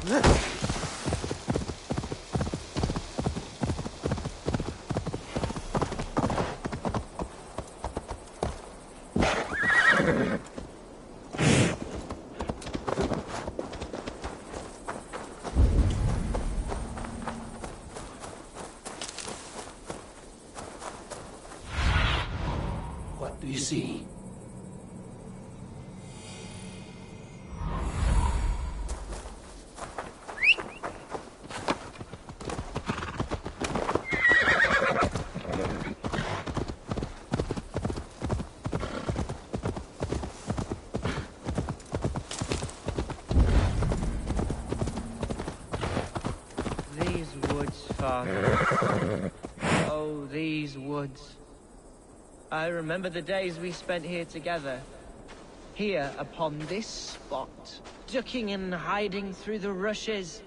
What do you see? These woods, Father. Oh, these woods. I remember the days we spent here together. Here, upon this spot. Ducking and hiding through the rushes.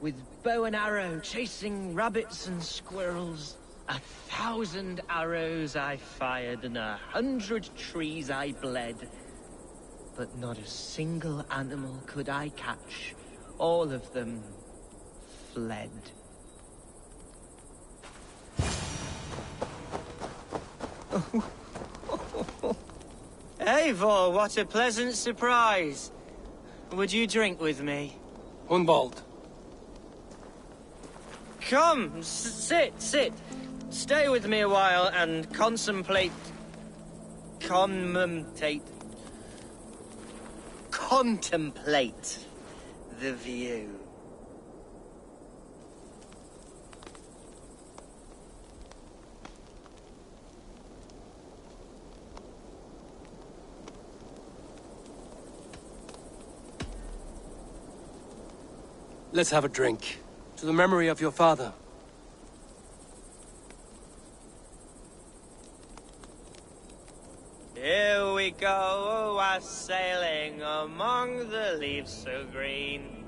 With bow and arrow, chasing rabbits and squirrels. 1,000 arrows I fired, and 100 trees I bled. But not a single animal could I catch. All of them fled. Eivor, what a pleasant surprise. Would you drink with me? Hunwald. Come, sit. Stay with me a while and contemplate the view. Let's have a drink. To the memory of your father. Here we go, a-sailing among the leaves so green.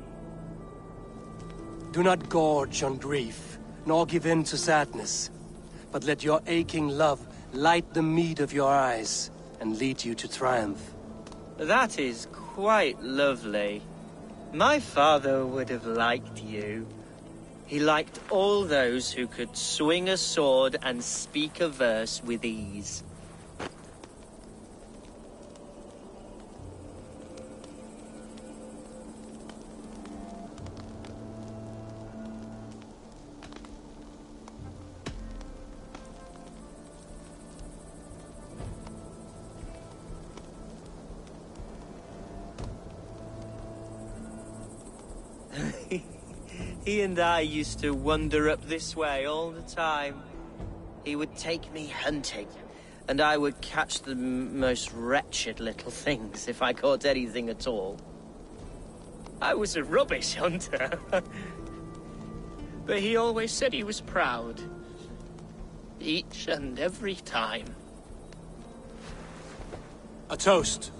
Do not gorge on grief, nor give in to sadness. But let your aching love light the mead of your eyes, and lead you to triumph. That is quite lovely. My father would have liked you. He liked all those who could swing a sword and speak a verse with ease. He and I used to wander up this way all the time. He would take me hunting, and I would catch the most wretched little things if I caught anything at all. I was a rubbish hunter. But he always said he was proud. Each and every time. A toast.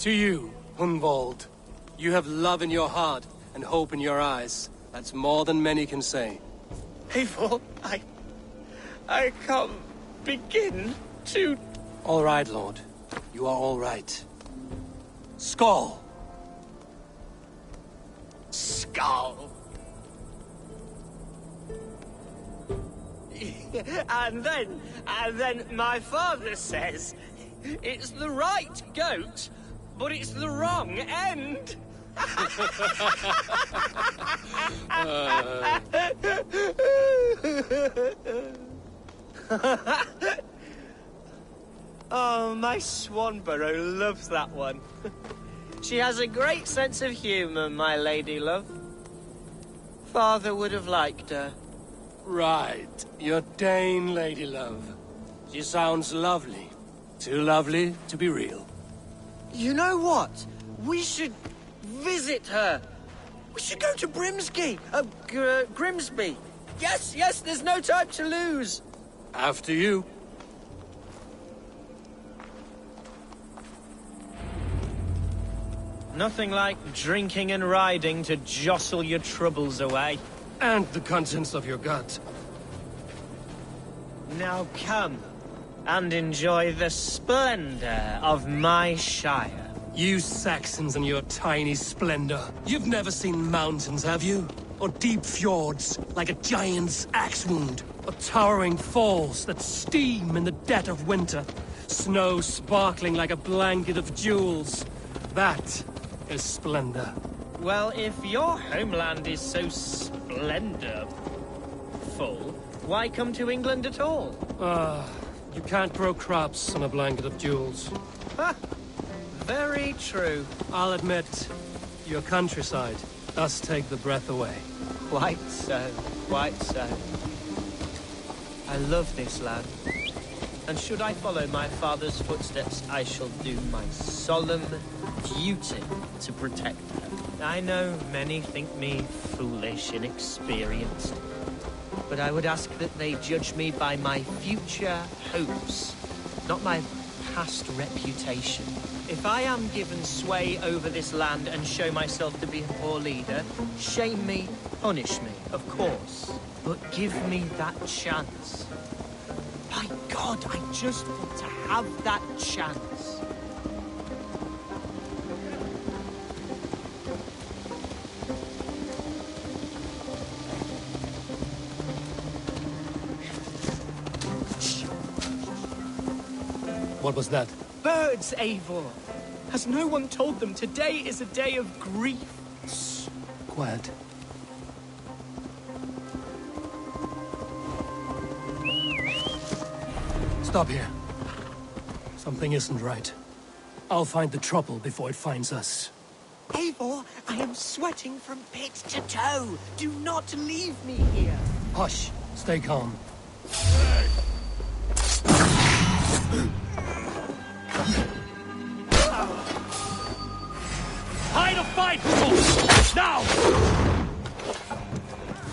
To you, Hunwald. You have love in your heart and hope in your eyes. That's more than many can say. Eivor, I can't begin to... All right, Lord. You are all right. Skull! Skull. And then my father says, it's the right goat, but it's the wrong end. Oh, my Swanborough loves that one. She has a great sense of humour, my lady love. Father would have liked her. Right. Your Dane lady love. She sounds lovely. Too lovely to be real. You know what? We should visit her. We should go to Grimsby. Yes, there's no time to lose. After you. Nothing like drinking and riding to jostle your troubles away. And the contents of your gut. Now come, and enjoy the splendor of my shire. You Saxons and your tiny splendor. You've never seen mountains, have you? Or deep fjords, like a giant's axe wound? Or towering falls that steam in the dead of winter? Snow sparkling like a blanket of jewels? That is splendor. Well, if your homeland is so splendorful, why come to England at all? You can't grow crops on a blanket of jewels. Ha! Very true. I'll admit, your countryside does take the breath away. Quite so, quite so. I love this land. And should I follow my father's footsteps, I shall do my solemn duty to protect her. I know many think me foolish, inexperienced. But I would ask that they judge me by my future hopes, not my past reputation. If I am given sway over this land and show myself to be a poor leader, shame me, punish me, of course. But give me that chance. My God, I just want to have that chance. What was that? Birds, Eivor! Has no one told them today is a day of grief? Shh. Quiet. Stop here. Something isn't right. I'll find the trouble before it finds us. Eivor, I am sweating from pit to toe. Do not leave me here. Hush. Stay calm. Hide or fight, people! Now!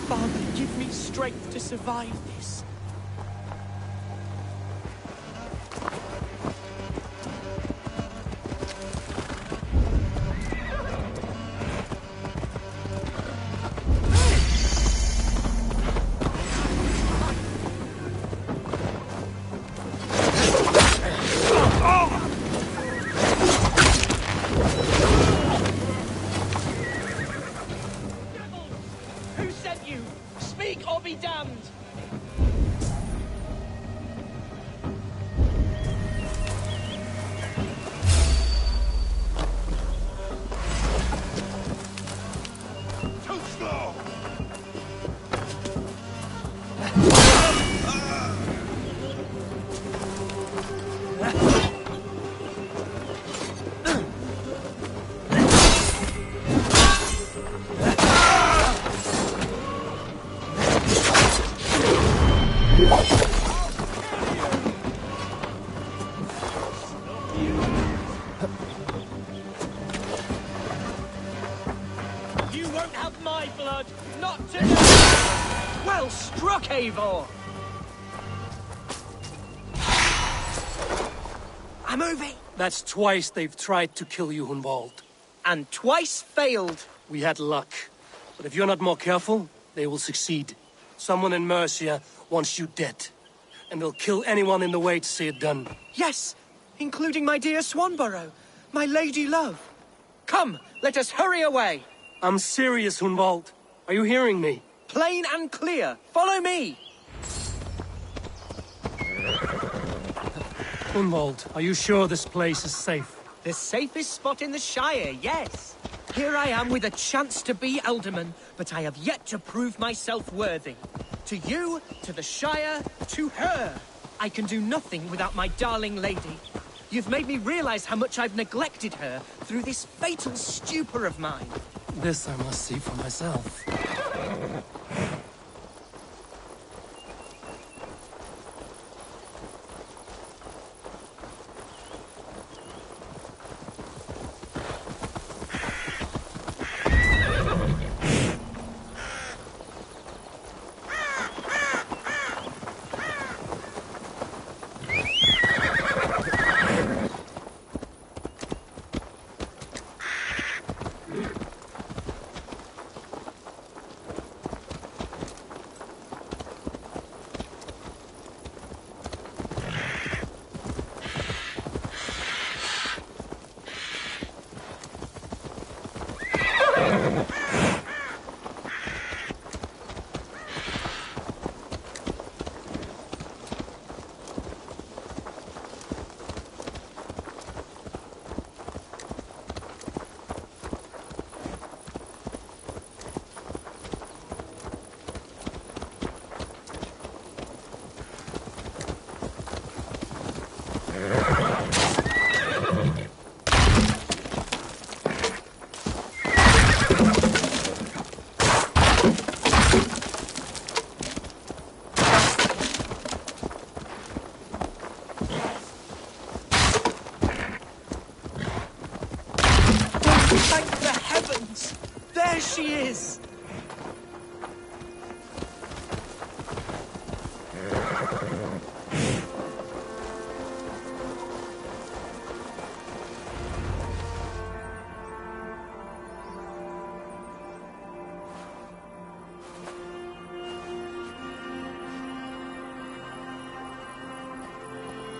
Father, give me strength to survive this. Who sent you? Speak or be damned! Too slow! You won't have my blood! Not today! Well struck, Eivor! I'm moving! That's twice they've tried to kill you, Hunwald. And twice failed. We had luck. But if you're not more careful, they will succeed. Someone in Mercia wants you dead. And they'll kill anyone in the way to see it done. Yes, including my dear Swanborough, my lady love. Come, let us hurry away. I'm serious, Hunwald. Are you hearing me? Plain and clear. Follow me. Hunwald, are you sure this place is safe? The safest spot in the Shire, yes. Here I am with a chance to be Alderman, but I have yet to prove myself worthy. To you, to the Shire, to her. I can do nothing without my darling lady. You've made me realize how much I've neglected her through this fatal stupor of mine. This I must see for myself.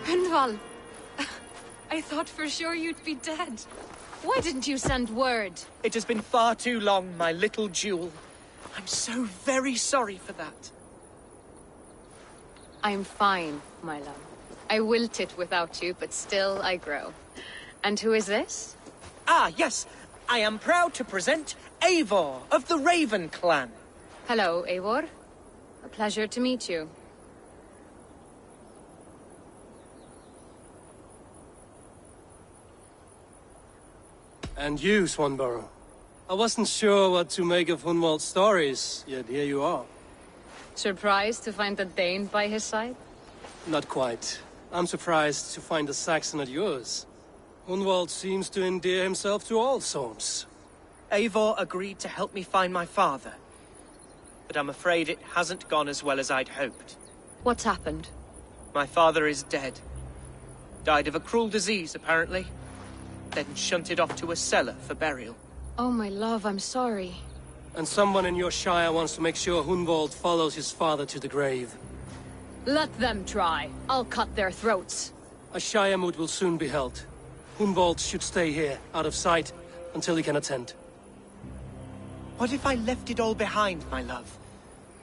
Gunvald, I thought for sure you'd be dead. Why didn't you send word? It has been far too long, my little jewel. I'm so very sorry for that. I'm fine, my love. I wilted without you, but still I grow. And who is this? Ah, yes. I am proud to present Eivor of the Raven clan. Hello, Eivor. A pleasure to meet you. And you, Swanborough. I wasn't sure what to make of Hunwald's stories, yet here you are. Surprised to find a Dane by his side? Not quite. I'm surprised to find a Saxon at yours. Hunwald seems to endear himself to all sorts. Eivor agreed to help me find my father. But I'm afraid it hasn't gone as well as I'd hoped. What's happened? My father is dead. Died of a cruel disease, apparently. Then shunted off to a cellar for burial. Oh, my love, I'm sorry. And someone in your shire wants to make sure Hunwald follows his father to the grave. Let them try. I'll cut their throats. A shire moot will soon be held. Hunwald should stay here, out of sight, until he can attend. What if I left it all behind, my love?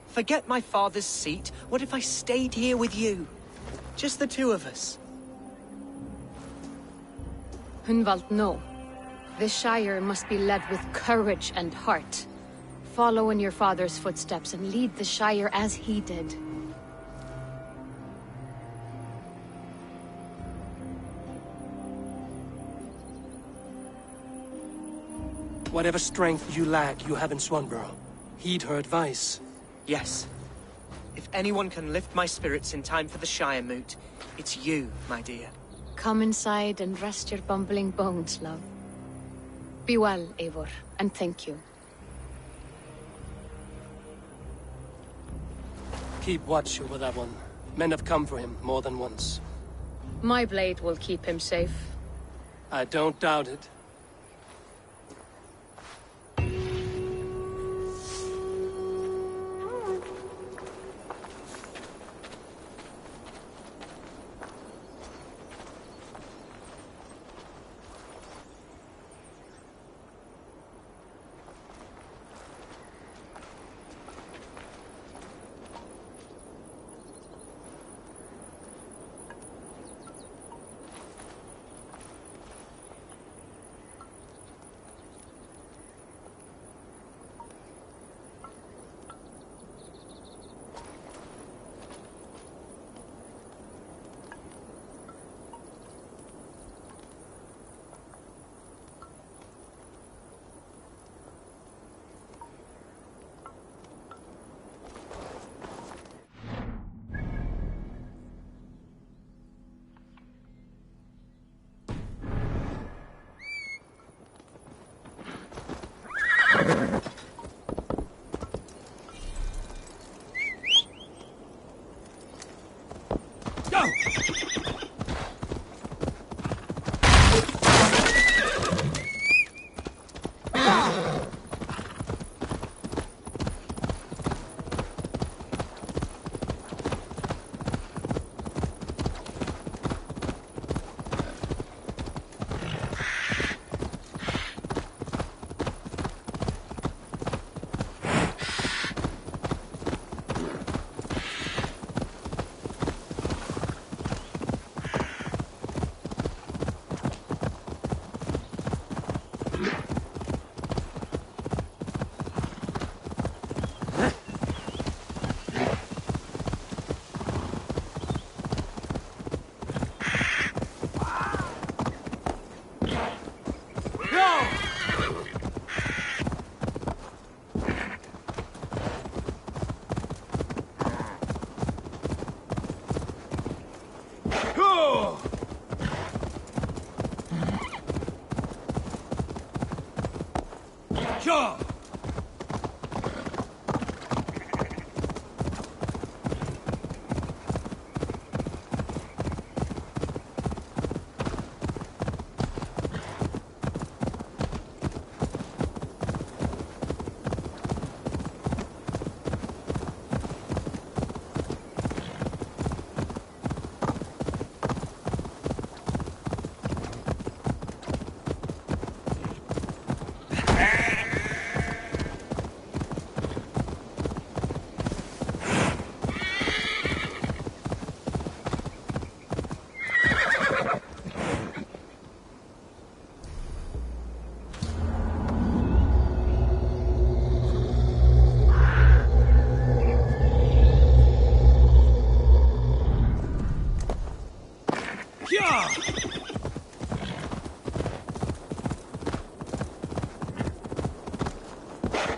Forget my father's seat. What if I stayed here with you? Just the two of us. Hunwald, no. This Shire must be led with courage and heart. Follow in your father's footsteps and lead the Shire as he did. Whatever strength you lack, you have in Swanborough. Heed her advice. Yes. If anyone can lift my spirits in time for the Shire moot, it's you, my dear. Come inside and rest your bumbling bones, love. Be well, Eivor, and thank you. Keep watch over that one. Men have come for him more than once. My blade will keep him safe. I don't doubt it. Yeah!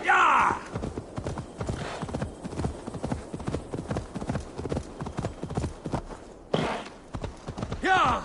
Yeah! Yeah!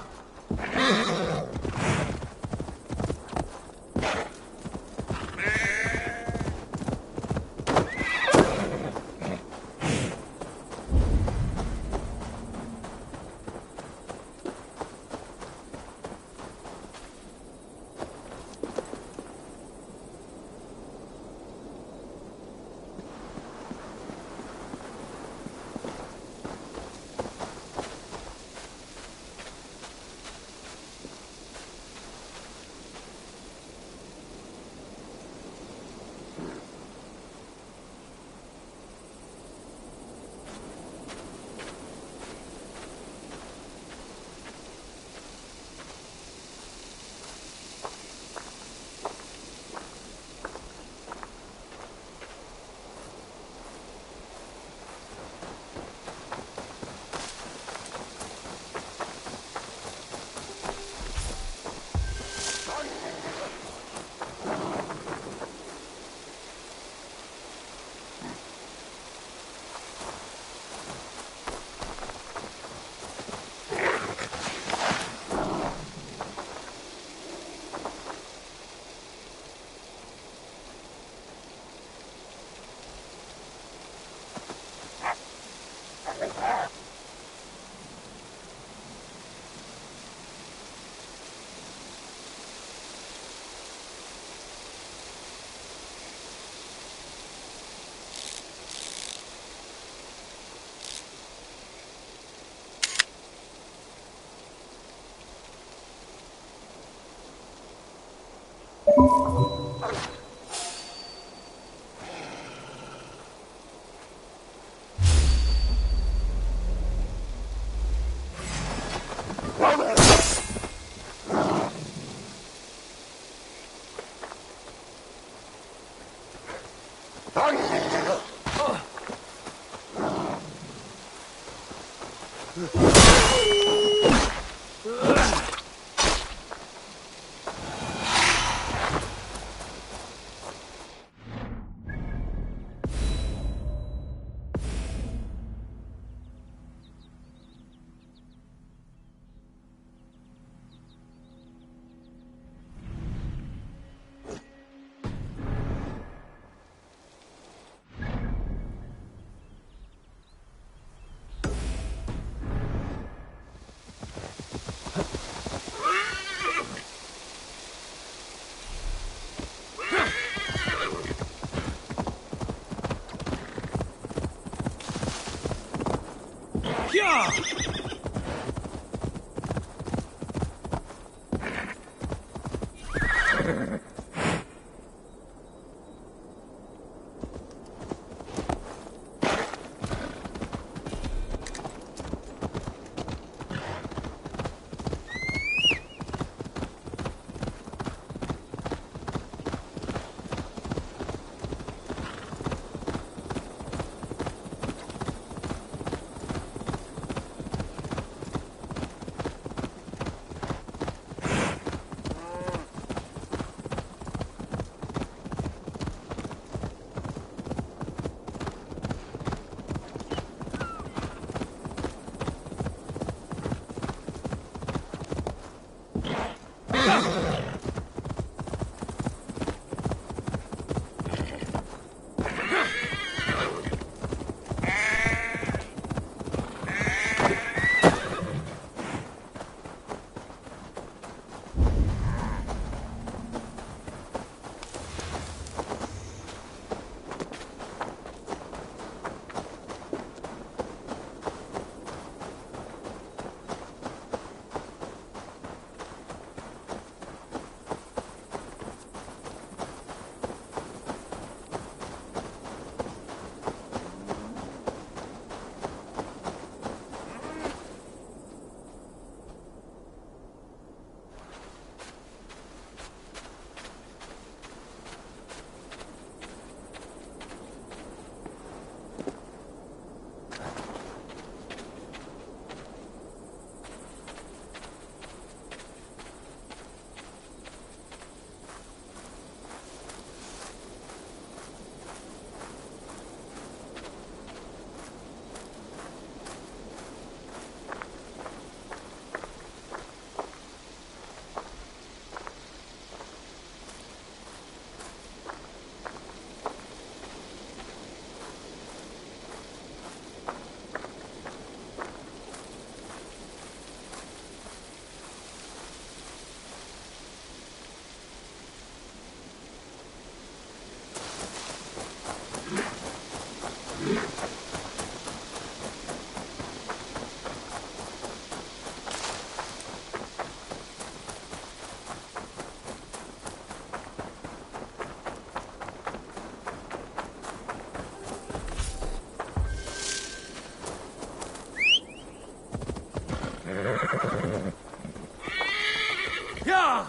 Yeah!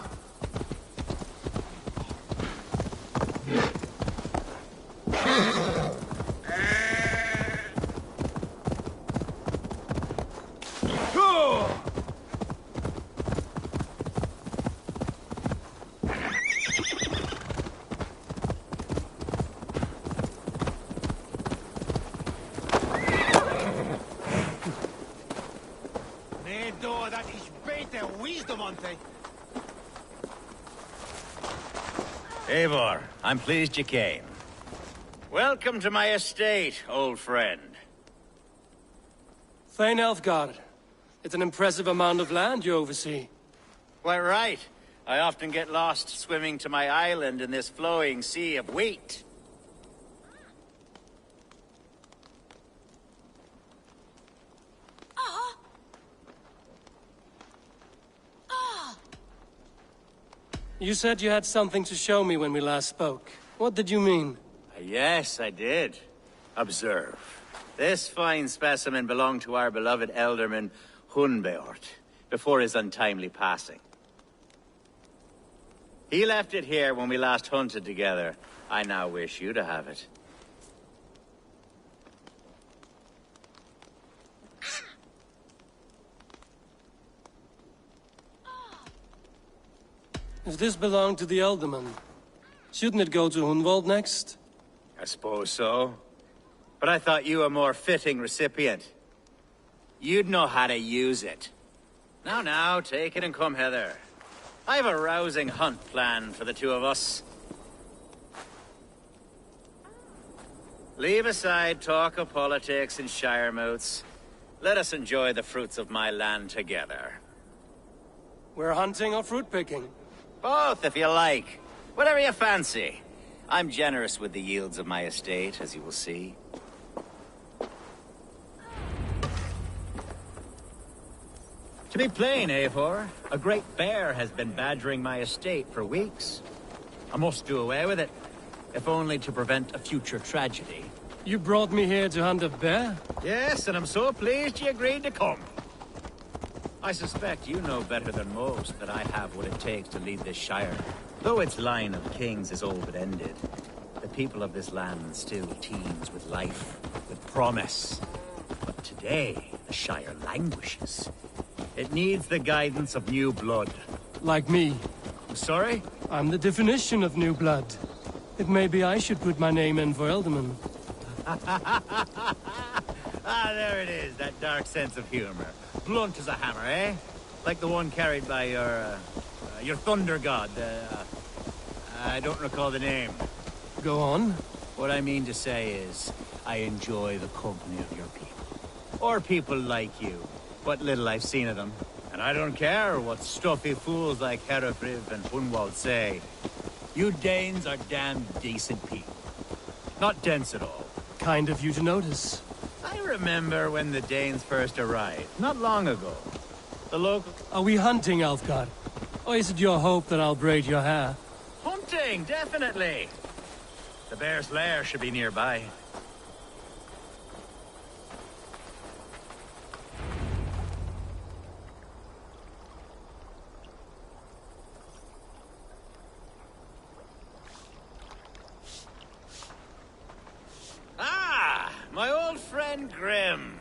Eivor, I'm pleased you came. Welcome to my estate, old friend. Thane Elfgard. It's an impressive amount of land you oversee. Quite right. I often get lost swimming to my island in this flowing sea of wheat. You said you had something to show me when we last spoke. What did you mean? Yes, I did. Observe. This fine specimen belonged to our beloved elderman, Hunbeort, before his untimely passing. He left it here when we last hunted together. I now wish you to have it. If this belonged to the Elderman, shouldn't it go to Hunwald next? I suppose so. But I thought you a more fitting recipient. You'd know how to use it. Now, take it and come hither. I've a rousing hunt planned for the two of us. Leave aside talk of politics and shire moots. Let us enjoy the fruits of my land together. We're hunting or fruit picking? Both, if you like. Whatever you fancy. I'm generous with the yields of my estate, as you will see. To be plain, Eivor, a great bear has been badgering my estate for weeks. I must do away with it, if only to prevent a future tragedy. You brought me here to hunt a bear? Yes, and I'm so pleased you agreed to come. I suspect you know better than most that I have what it takes to lead this shire. Though its line of kings is all but ended, the people of this land still teems with life, with promise. But today, the shire languishes. It needs the guidance of new blood. Like me. Sorry? I'm the definition of new blood. It may be I should put my name in for Elderman. Ah, there it is, that dark sense of humor. Blunt as a hammer, eh? Like the one carried by your thunder god. I don't recall the name. Go on. What I mean to say is, I enjoy the company of your people. Or people like you. What little I've seen of them. And I don't care what stuffy fools like Herefriv and Hunwald say. You Danes are damn decent people. Not dense at all. Kind of you to notice. I remember when the Danes first arrived, not long ago. The local... Are we hunting, Alfgard? Or is it your hope that I'll braid your hair? Hunting, definitely! The bear's lair should be nearby. Ah, my old friend Grim.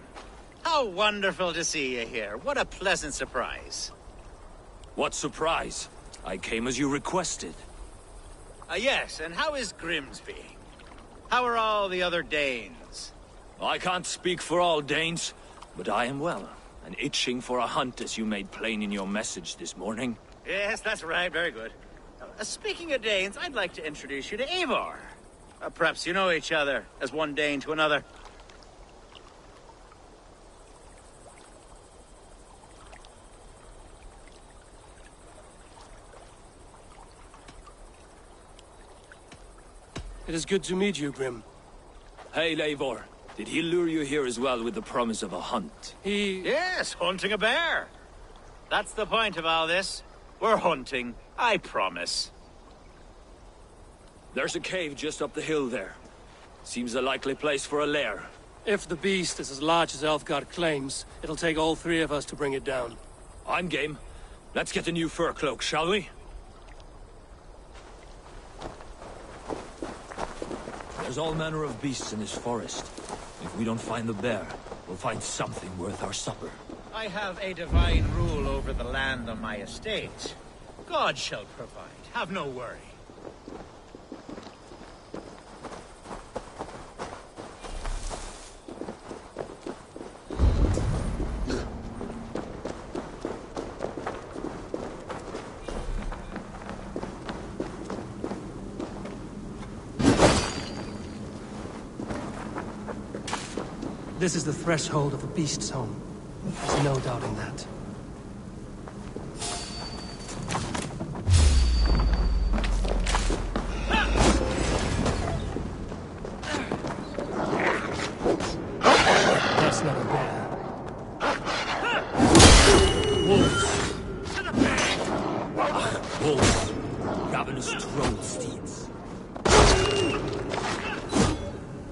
How wonderful to see you here. What a pleasant surprise. What surprise? I came as you requested. Yes, and how is Grimsby? How are all the other Danes? I can't speak for all Danes, but I am well, and itching for a hunt as you made plain in your message this morning. Yes, that's right. Very good. Speaking of Danes, I'd like to introduce you to Eivor. Perhaps you know each other, as one Dane to another. It is good to meet you, Grim. Hey, Eivor. Did he lure you here as well with the promise of a hunt? Yes, hunting a bear. That's the point of all this. We're hunting, I promise. There's a cave just up the hill there. Seems a likely place for a lair. If the beast is as large as Elfgard claims, it'll take all three of us to bring it down. I'm game. Let's get a new fur cloak, shall we? There's all manner of beasts in this forest. If we don't find the bear, we'll find something worth our supper. I have a divine rule over the land on my estate. God shall provide. Have no worry. This is the threshold of the beast's home. There's no doubting that. That's not a bear. Wolves. Wolves. Ravenous troll steeds.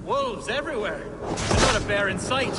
Wolves everywhere. There's not a bear in sight.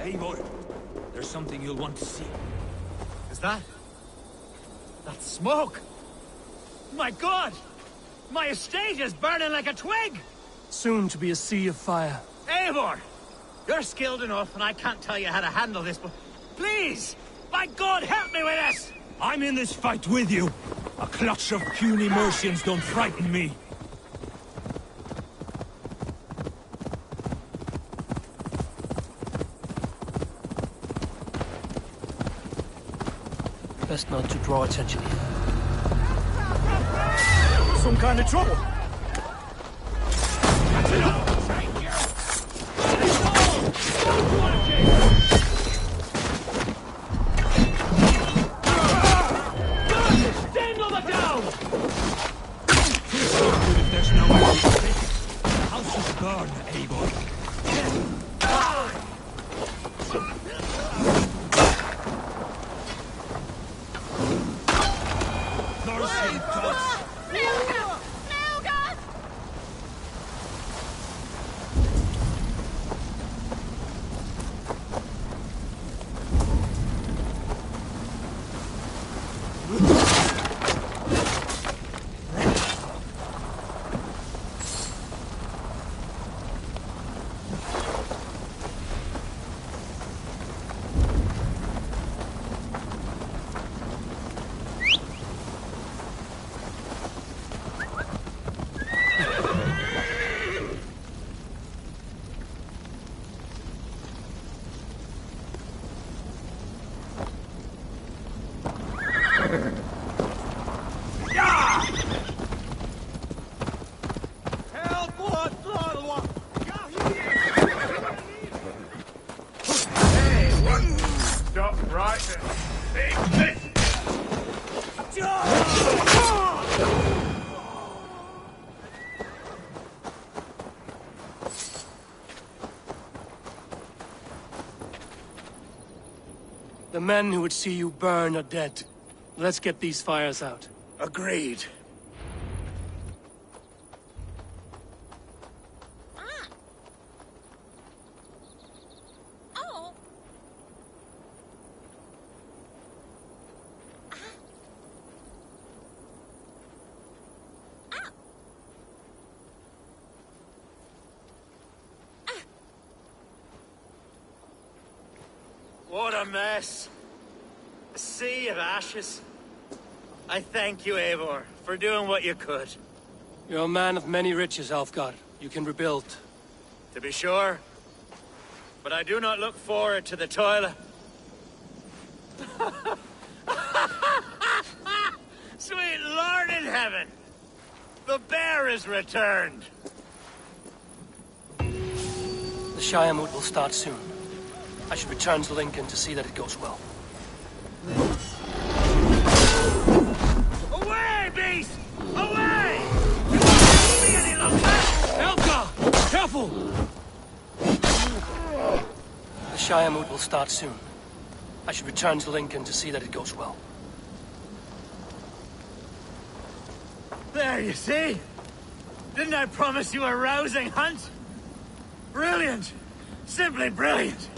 Eivor, there's something you'll want to see. Is that? That's smoke! My God! My estate is burning like a twig! Soon to be a sea of fire. Eivor! You're skilled enough and I can't tell you how to handle this, but please! My God, help me with this! I'm in this fight with you. A clutch of puny Mercians don't frighten me. Best not to draw attention here. Some kind of trouble. If there's no way to take it, the house is burned, Eivor. The men who would see you burn are dead. Let's get these fires out. Agreed. What a mess. A sea of ashes. I thank you, Eivor, for doing what you could. You're a man of many riches, Alfgar. You can rebuild. To be sure. But I do not look forward to the toil. Sweet Lord in heaven! The bear is returned! The Shire moot will start soon. I should return to Lincoln to see that it goes well. careful! The Shire moot will start soon. I should return to Lincoln to see that it goes well. There, you see? Didn't I promise you a rousing hunt? Brilliant! Simply brilliant!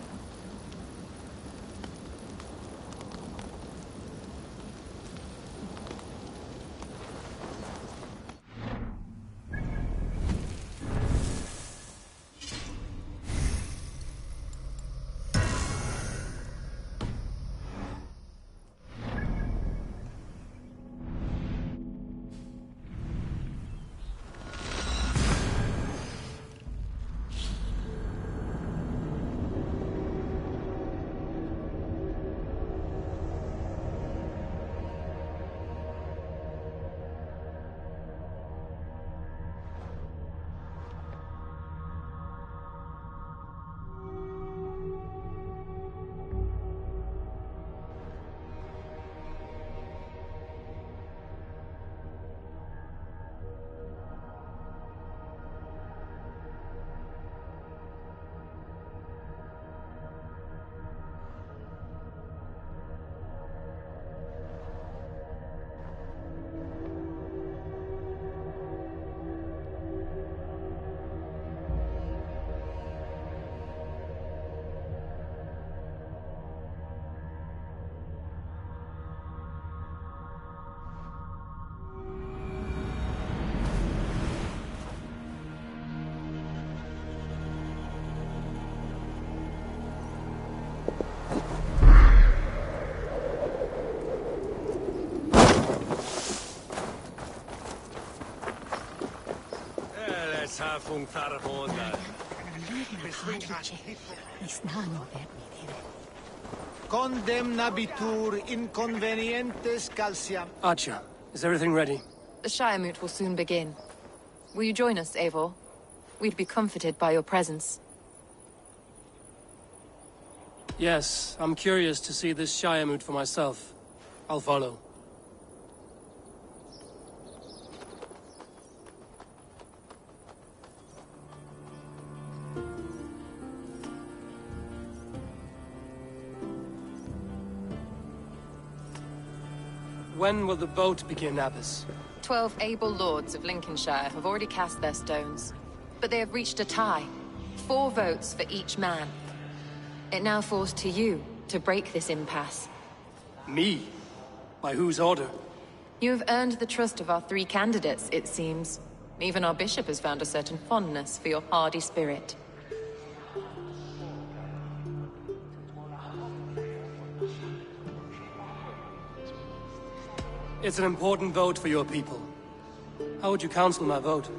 Condemnabitur inconvenientes calciam. Archer, is everything ready? The Shire moot will soon begin. Will you join us, Eivor? We'd be comforted by your presence. Yes, I'm curious to see this Shire moot for myself. I'll follow. When will the vote begin, Abbess? 12 able lords of Lincolnshire have already cast their stones, but they have reached a tie. 4 votes for each man. It now falls to you to break this impasse. Me? By whose order? You have earned the trust of our 3 candidates, it seems. Even our bishop has found a certain fondness for your hardy spirit. It's an important vote for your people. How would you counsel my vote?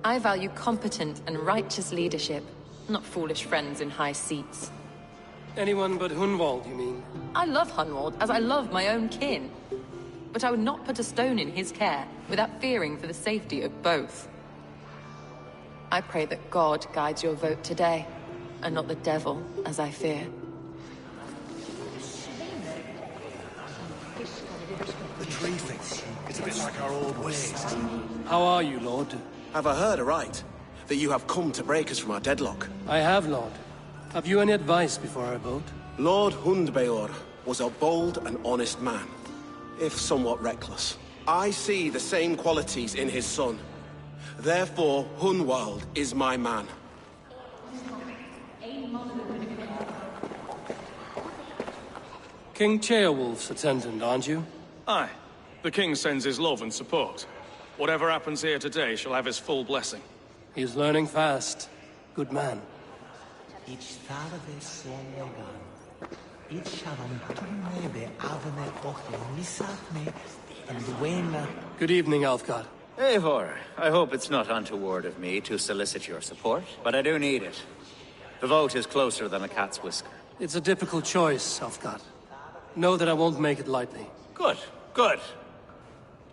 I value competent and righteous leadership, not foolish friends in high seats. Anyone but Hunwald, you mean? I love Hunwald as I love my own kin. But I would not put a stone in his care without fearing for the safety of both. I pray that God guides your vote today, and not the devil, as I fear. The tree thing. It's a bit like our old ways. How are you, Lord? Have I heard aright? That you have come to break us from our deadlock? I have, Lord. Have you any advice before I vote? Lord Hundbeor was a bold and honest man, if somewhat reckless. I see the same qualities in his son. Therefore, Hunwald is my man. King Ceolwulf's attendant, aren't you? Aye. The king sends his love and support. Whatever happens here today shall have his full blessing. He's learning fast. Good man. Good evening, Alfgard. Eivor, I hope it's not untoward of me to solicit your support, but I do need it. The vote is closer than a cat's whisker. It's a difficult choice, Alfgard. Know that I won't make it lightly. Good, good.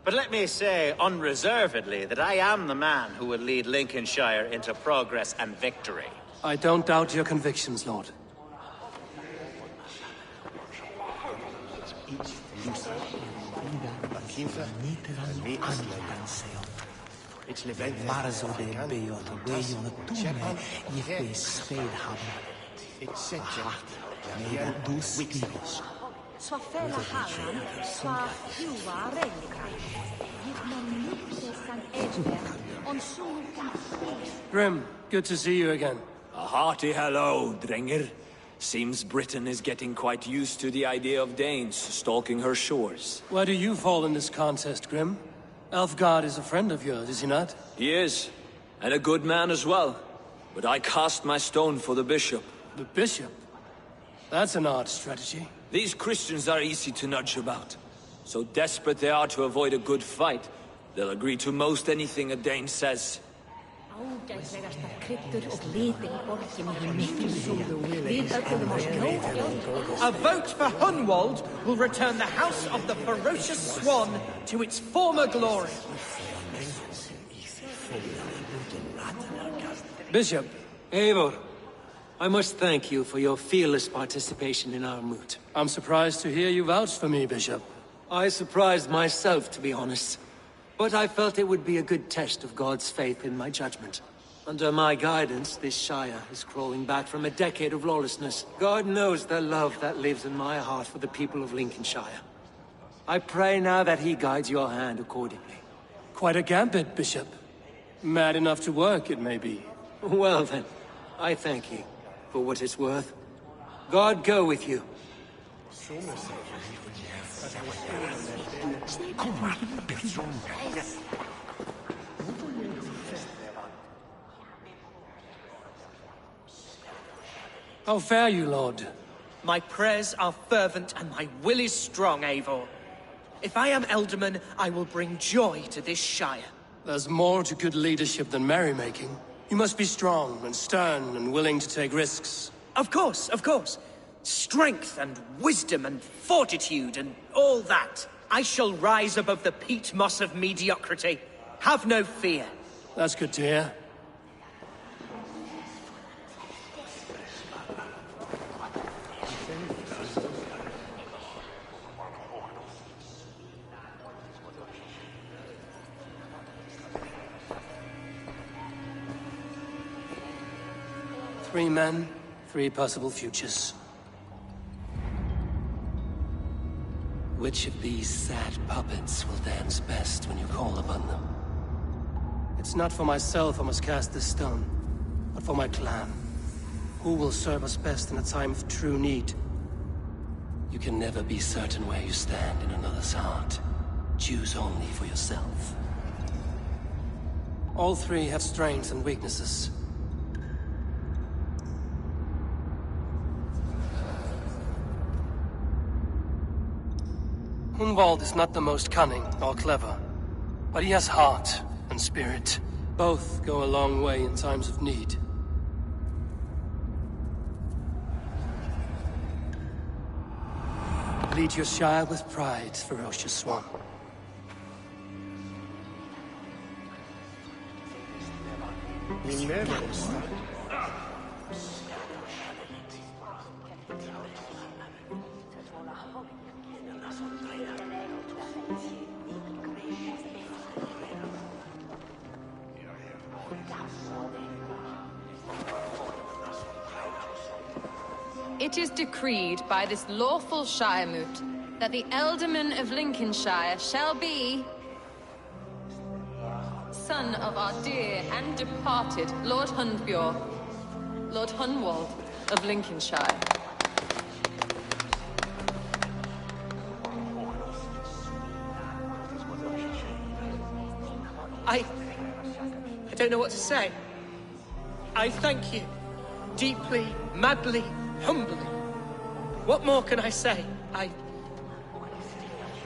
But let me say unreservedly that I am the man who will lead Lincolnshire into progress and victory. I don't doubt your convictions, Lord. Marzo de Beot, Beyon Tume, Yefwe Spade Hammer. Mega Dus Spivos. Swafela Haran, Swafiwa Renka. Yitman San Edgeberg, on Grim, good to see you again. A hearty hello, Drenger. Seems Britain is getting quite used to the idea of Danes stalking her shores. Where do you fall in this contest, Grim? Elfgard is a friend of yours, is he not? He is, and a good man as well. But I cast my stone for the bishop. The bishop? That's an odd strategy. These Christians are easy to nudge about. So desperate they are to avoid a good fight, they'll agree to most anything a Dane says. A vote for Hunwald will return the House of the Ferocious Swan to its former glory. Bishop. Eivor, I must thank you for your fearless participation in our moot. I'm surprised to hear you vouch for me, Bishop. I surprised myself, to be honest. But I felt it would be a good test of God's faith in my judgment. Under my guidance, this Shire is crawling back from a decade of lawlessness. God knows the love that lives in my heart for the people of Lincolnshire. I pray now that he guides your hand accordingly. Quite a gambit, Bishop. Mad enough to work, it may be. Well then, I thank you, for what it's worth. God go with you. How fare you, Lord? My prayers are fervent and my will is strong, Eivor. If I am Elderman, I will bring joy to this Shire. There's more to good leadership than merrymaking. You must be strong and stern and willing to take risks. Of course, of course. Strength and wisdom and fortitude and all that. I shall rise above the peat moss of mediocrity. Have no fear. That's good to hear. Three men, three possible futures. Which of these sad puppets will dance best when you call upon them? It's not for myself I must cast this stone, but for my clan. Who will serve us best in a time of true need? You can never be certain where you stand in another's heart. Choose only for yourself. All three have strengths and weaknesses. Hunwald is not the most cunning or clever, but he has heart and spirit. Both go a long way in times of need. Lead your Shire with pride, ferocious Swan. It is decreed by this lawful Shiremoot that the Ealdorman of Lincolnshire shall be son of our dear and departed Lord Hundbjorn, Lord Hunwald of Lincolnshire. I don't know what to say. I thank you. Deeply, madly, humbly. What more can I say? I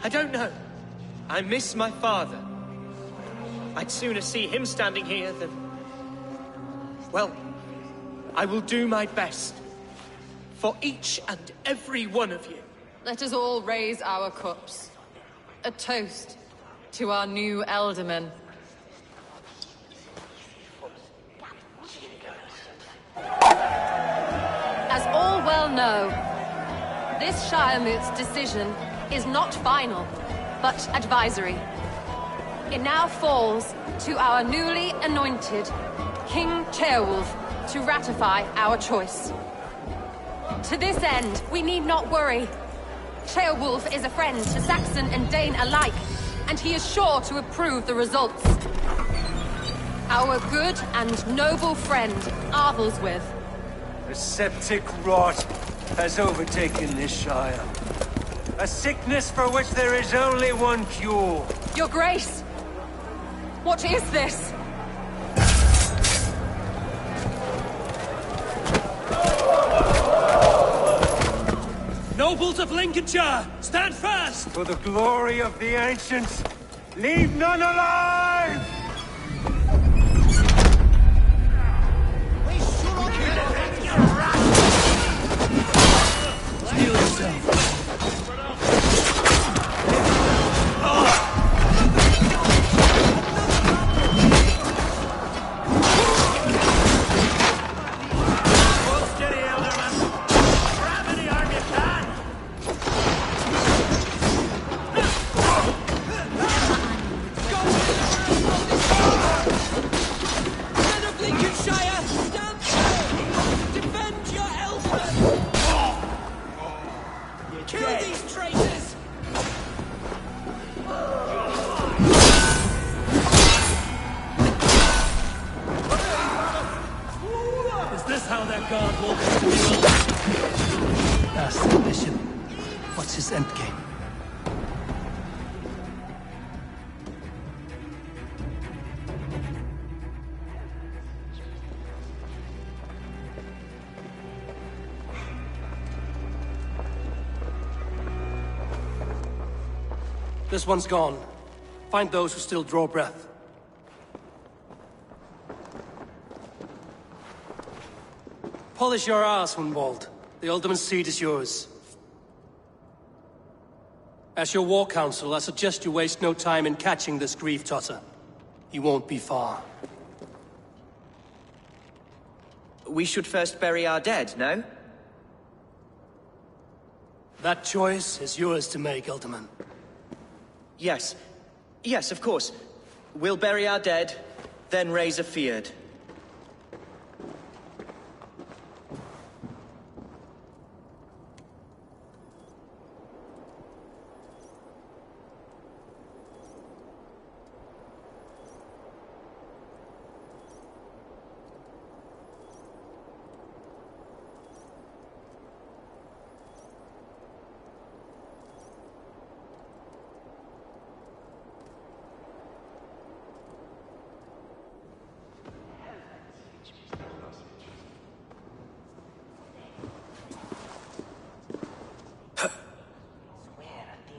don't know. I miss my father. I'd sooner see him standing here than... Well, I will do my best. For each and every one of you. Let us all raise our cups. A toast to our new Ealdorman. As all well know, this Shiremoot's decision is not final, but advisory. It now falls to our newly anointed King Ceolwulf to ratify our choice. To this end, we need not worry. Ceolwulf is a friend to Saxon and Dane alike, and he is sure to approve the results. Our good and noble friend, Arthelswith. The septic rot has overtaken this shire. A sickness for which there is only one cure. Your Grace! What is this? Nobles of Lincolnshire, stand fast! For the glory of the ancients, leave none alive! Steel yourself. That's the mission. What's his endgame? This one's gone. Find those who still draw breath. Polish your ass, Hunwald. The Ultimate seat is yours. As your war council, I suggest you waste no time in catching this grief tosser. He won't be far. We should first bury our dead, no? That choice is yours to make, Ultiman. Yes. Yes, of course. We'll bury our dead, then raise a feared.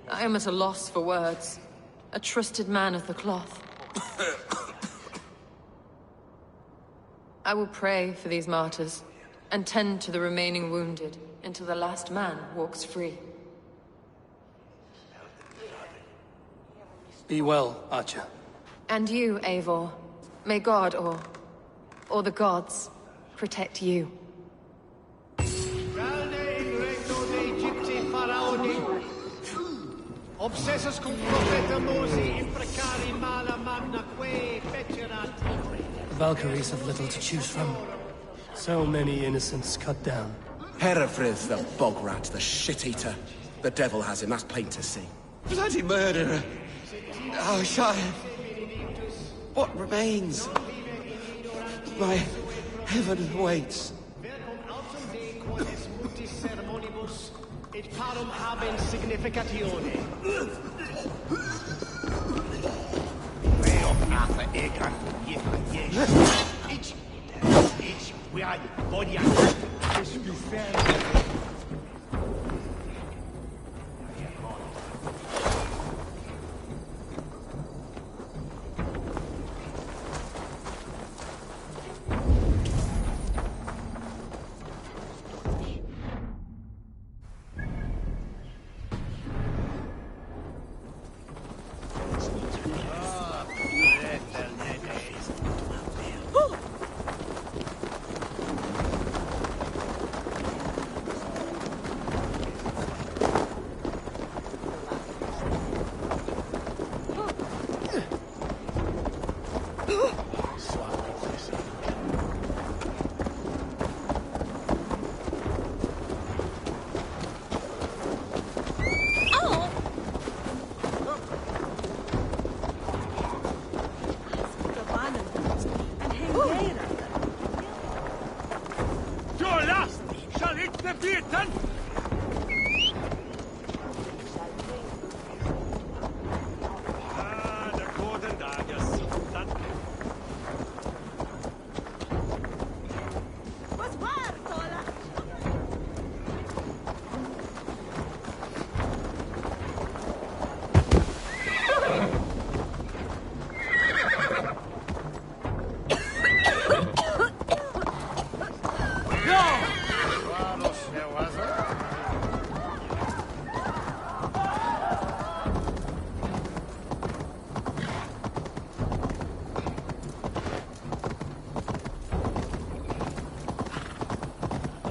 I am at a loss for words. A trusted man of the cloth. I will pray for these martyrs, and tend to the remaining wounded, until the last man walks free. Be well, Archer. And you, Eivor. May God, or the gods, protect you. Obsessus cum profeta Mosi imprecari mala magna que fecerat. The Valkyries have little to choose from. So many innocents cut down. Herefrith, the bog rat, the shit-eater. The devil has him, that's plain to see. Bloody murderer! Oh, Shire! What remains? My heaven awaits. Et parum habens significatione. Veo ata egan ich we are body is you fair.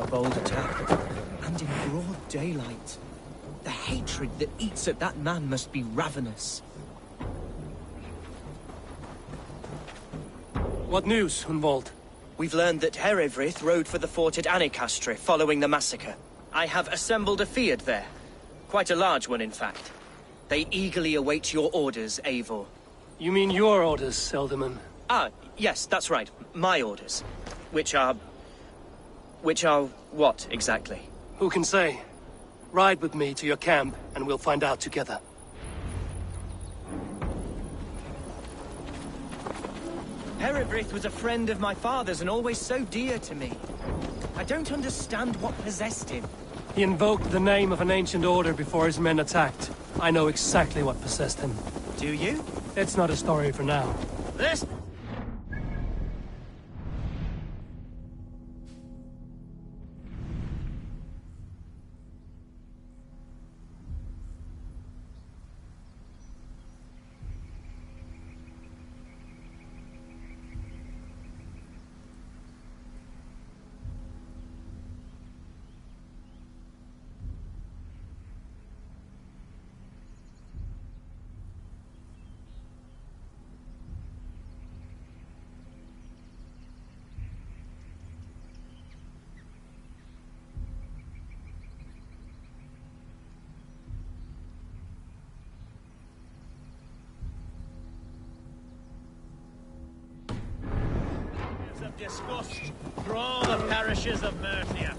Bold attack, and in broad daylight. The hatred that eats at that man must be ravenous. What news, Hunwald? We've learned that Herewrith rode for the fort at Annikastre following the massacre. I have assembled a field there. Quite a large one, in fact. They eagerly await your orders, Eivor. You mean your orders, Elderman? Ah, yes, that's right. My orders. Which are what, exactly? Who can say? Ride with me to your camp, and we'll find out together. Herewrith was a friend of my father's and always so dear to me. I don't understand what possessed him. He invoked the name of an ancient order before his men attacked. I know exactly what possessed him. Do you? It's not a story for now. This... of disgust for all the parishes of Mercia.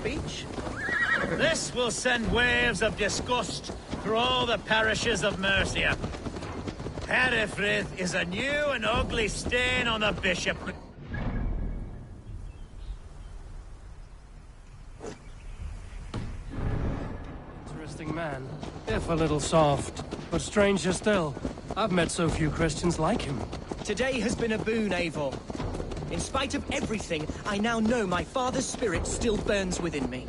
speech? This will send waves of disgust through all the parishes of Mercia. Herefrith is a new and ugly stain on the bishopric. Interesting man, if a little soft. But stranger still, I've met so few Christians like him. Today has been a boon, Eivor. In spite of everything, I now know my father's spirit still burns within me.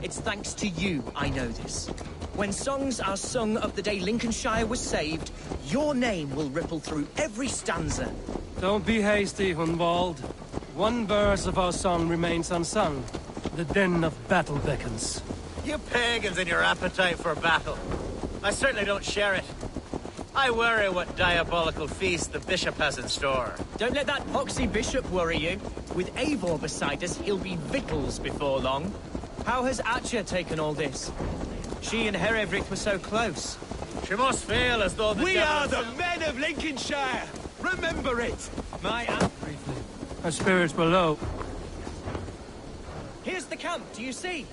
It's thanks to you I know this. When songs are sung of the day Lincolnshire was saved, your name will ripple through every stanza. Don't be hasty, Hunwald. One verse of our song remains unsung. The din of battle beckons. You pagans and your appetite for battle. I certainly don't share it. I worry what diabolical feast the bishop has in store. Don't let that foxy bishop worry you. With Eivor beside us, he'll be victuals before long. How has Atcha taken all this? She and Herefrith were so close. She must feel as though We are the men of Lincolnshire! Remember it! Her spirits were low. Here's the camp, do you see?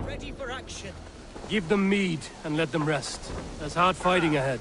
Ready for action. Give them mead and let them rest. There's hard fighting ahead.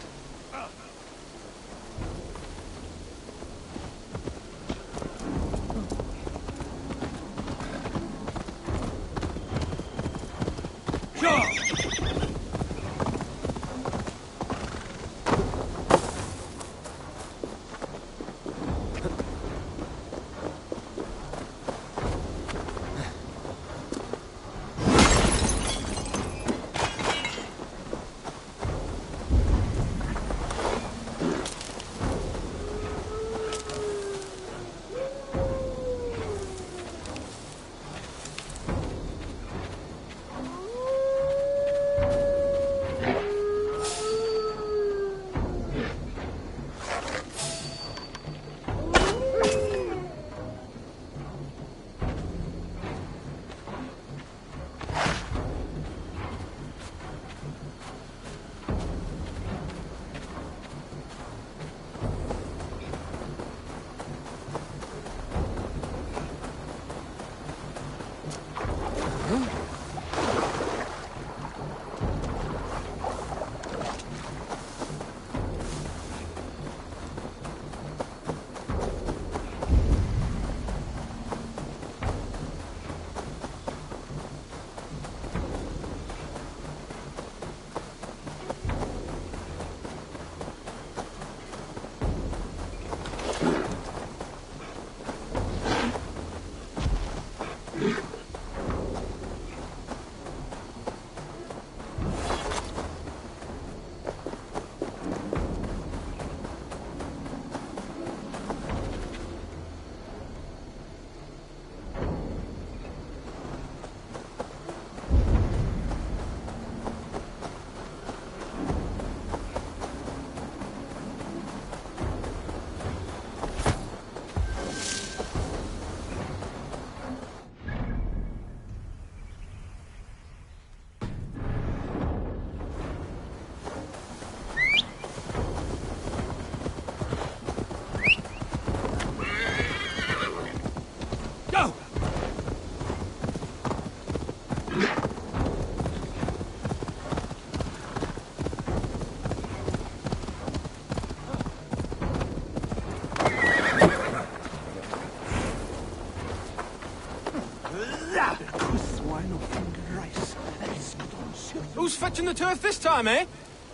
Who's fetching the turf this time, eh?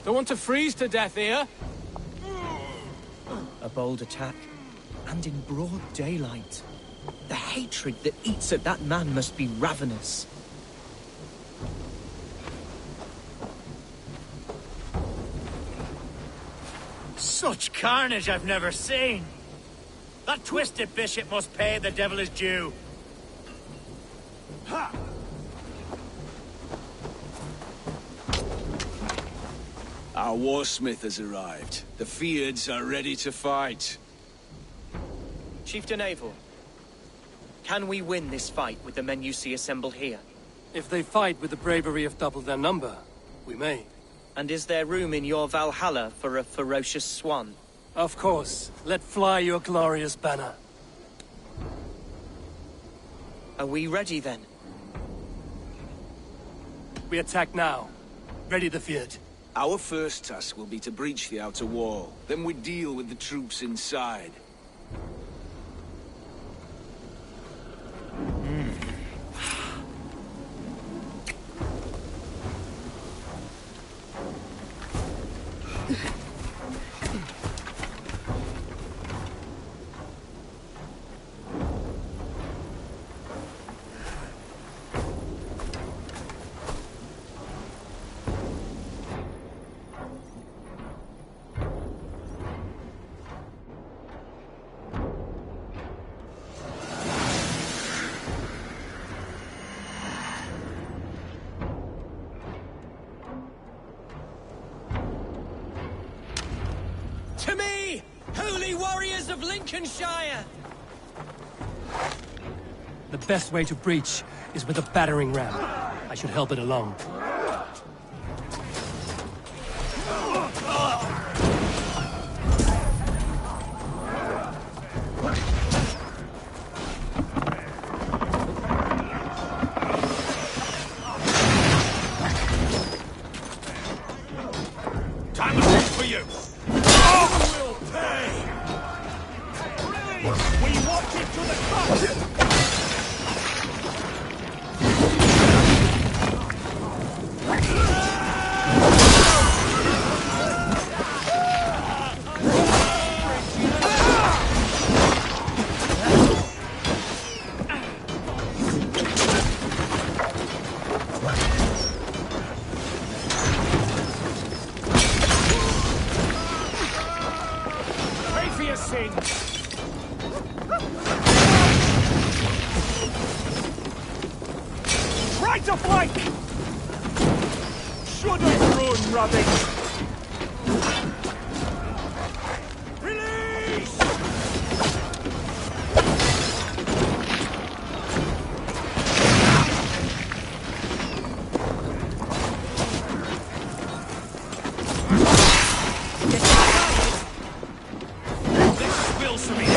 Don't want to freeze to death here. A bold attack, and in broad daylight. The hatred that eats at that man must be ravenous. Such carnage I've never seen. That twisted bishop must pay the devil his due. Ha! Our warsmith has arrived. The Feards are ready to fight. Chieftain Eivor, can we win this fight with the men you see assembled here? If they fight with the bravery of double their number, we may. And is there room in your Valhalla for a ferocious swan? Of course. Let fly your glorious banner. Are we ready then? We attack now. Ready the Feared. Our first task will be to breach the outer wall. Then we deal with the troops inside. To me, holy warriors of Lincolnshire! The best way to breach is with a battering ram. I should help it along. Time to wait for you! Will pay! We watch it to the cut! Pay for your sins! Try to flank! Should have run, rubbish! Release! This will submit!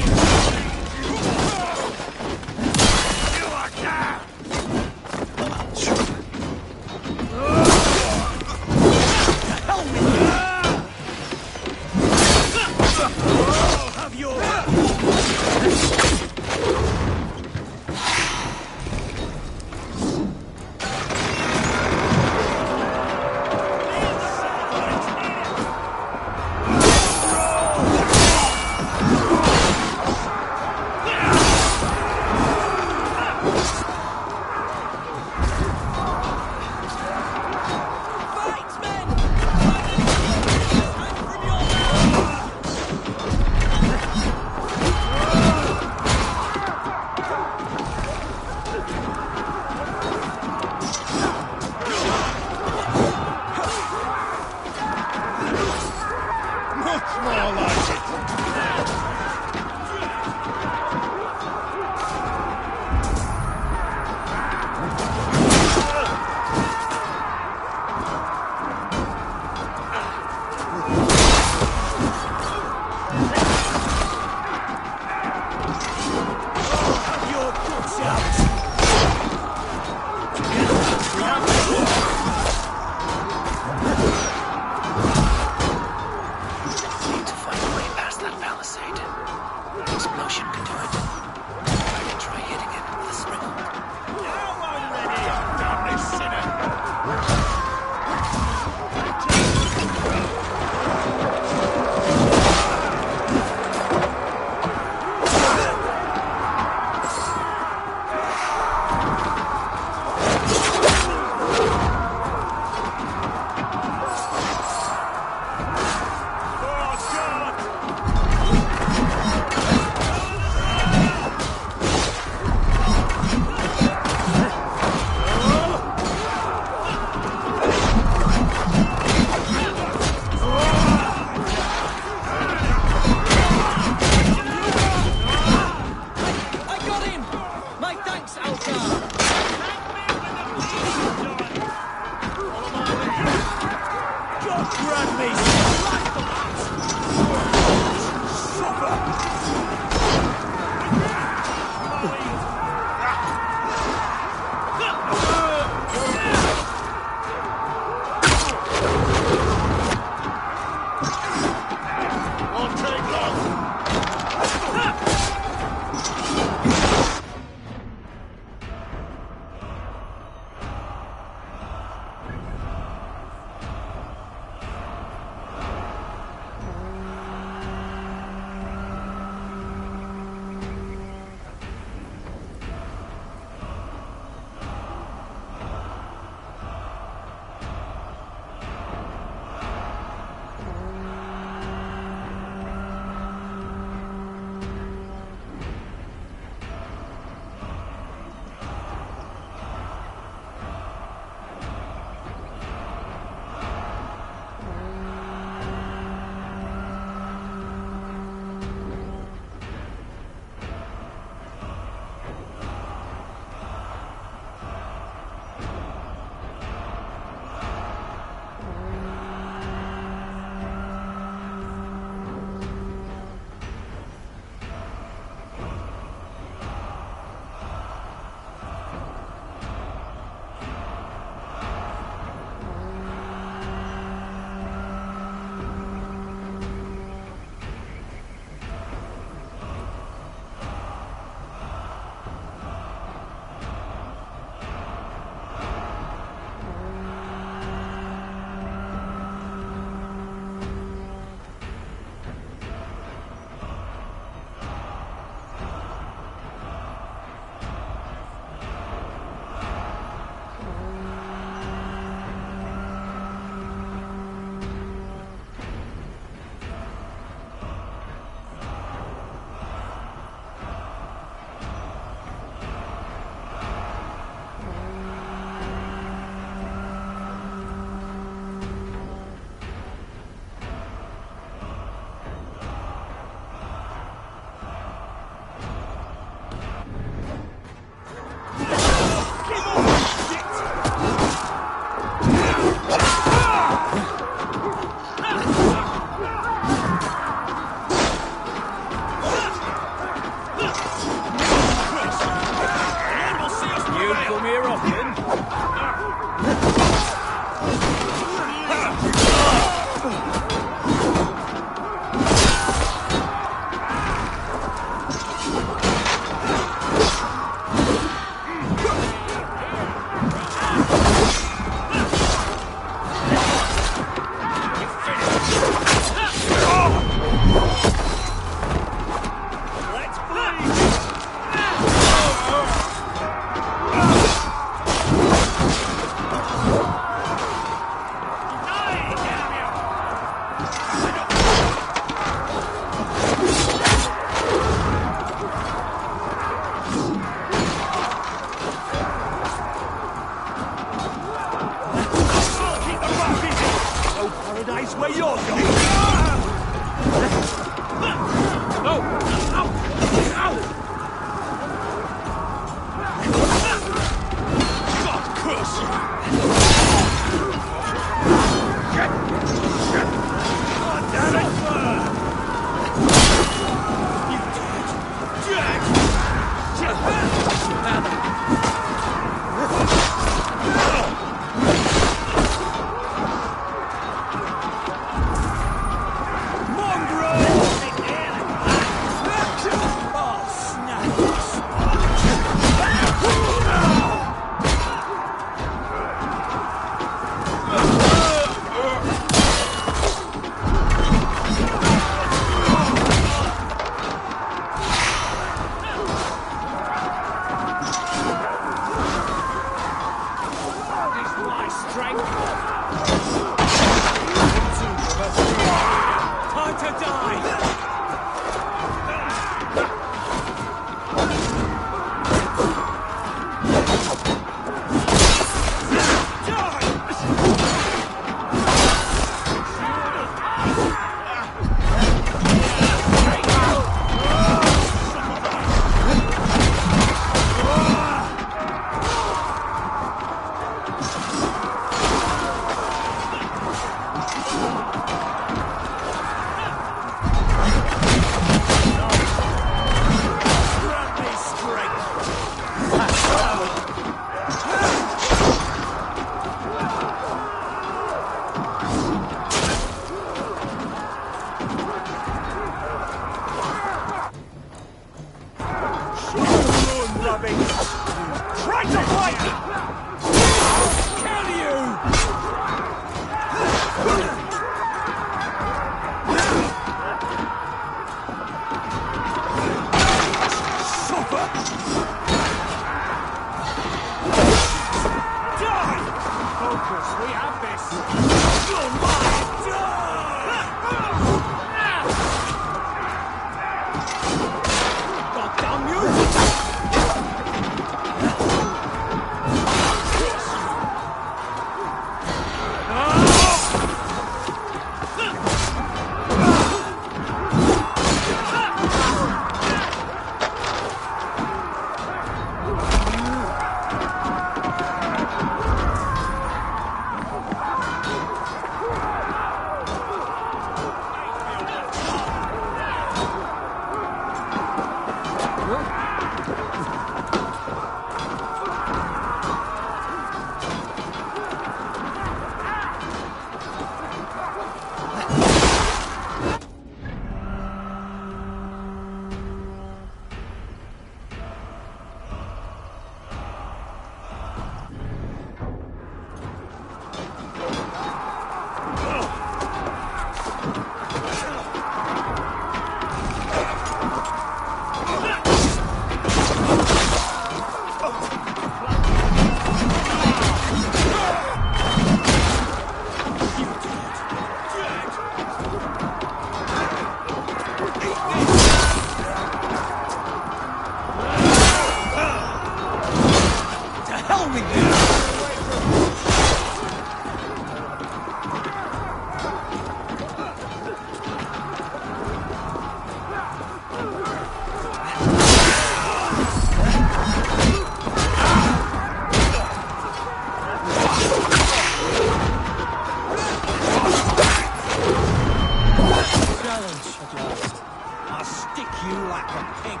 you like a pig.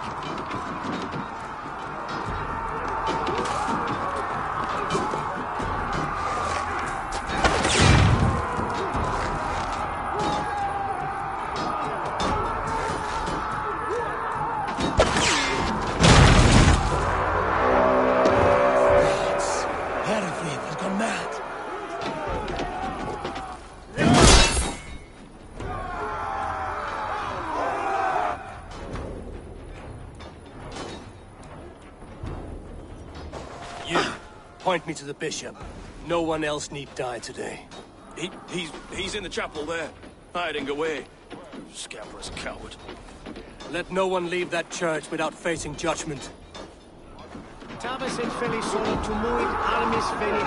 Point me to the bishop. No one else need die today. He's in the chapel there, hiding away. Scabrous coward. Let no one leave that church without facing judgment. Tabas et feli solo tumuit armis veni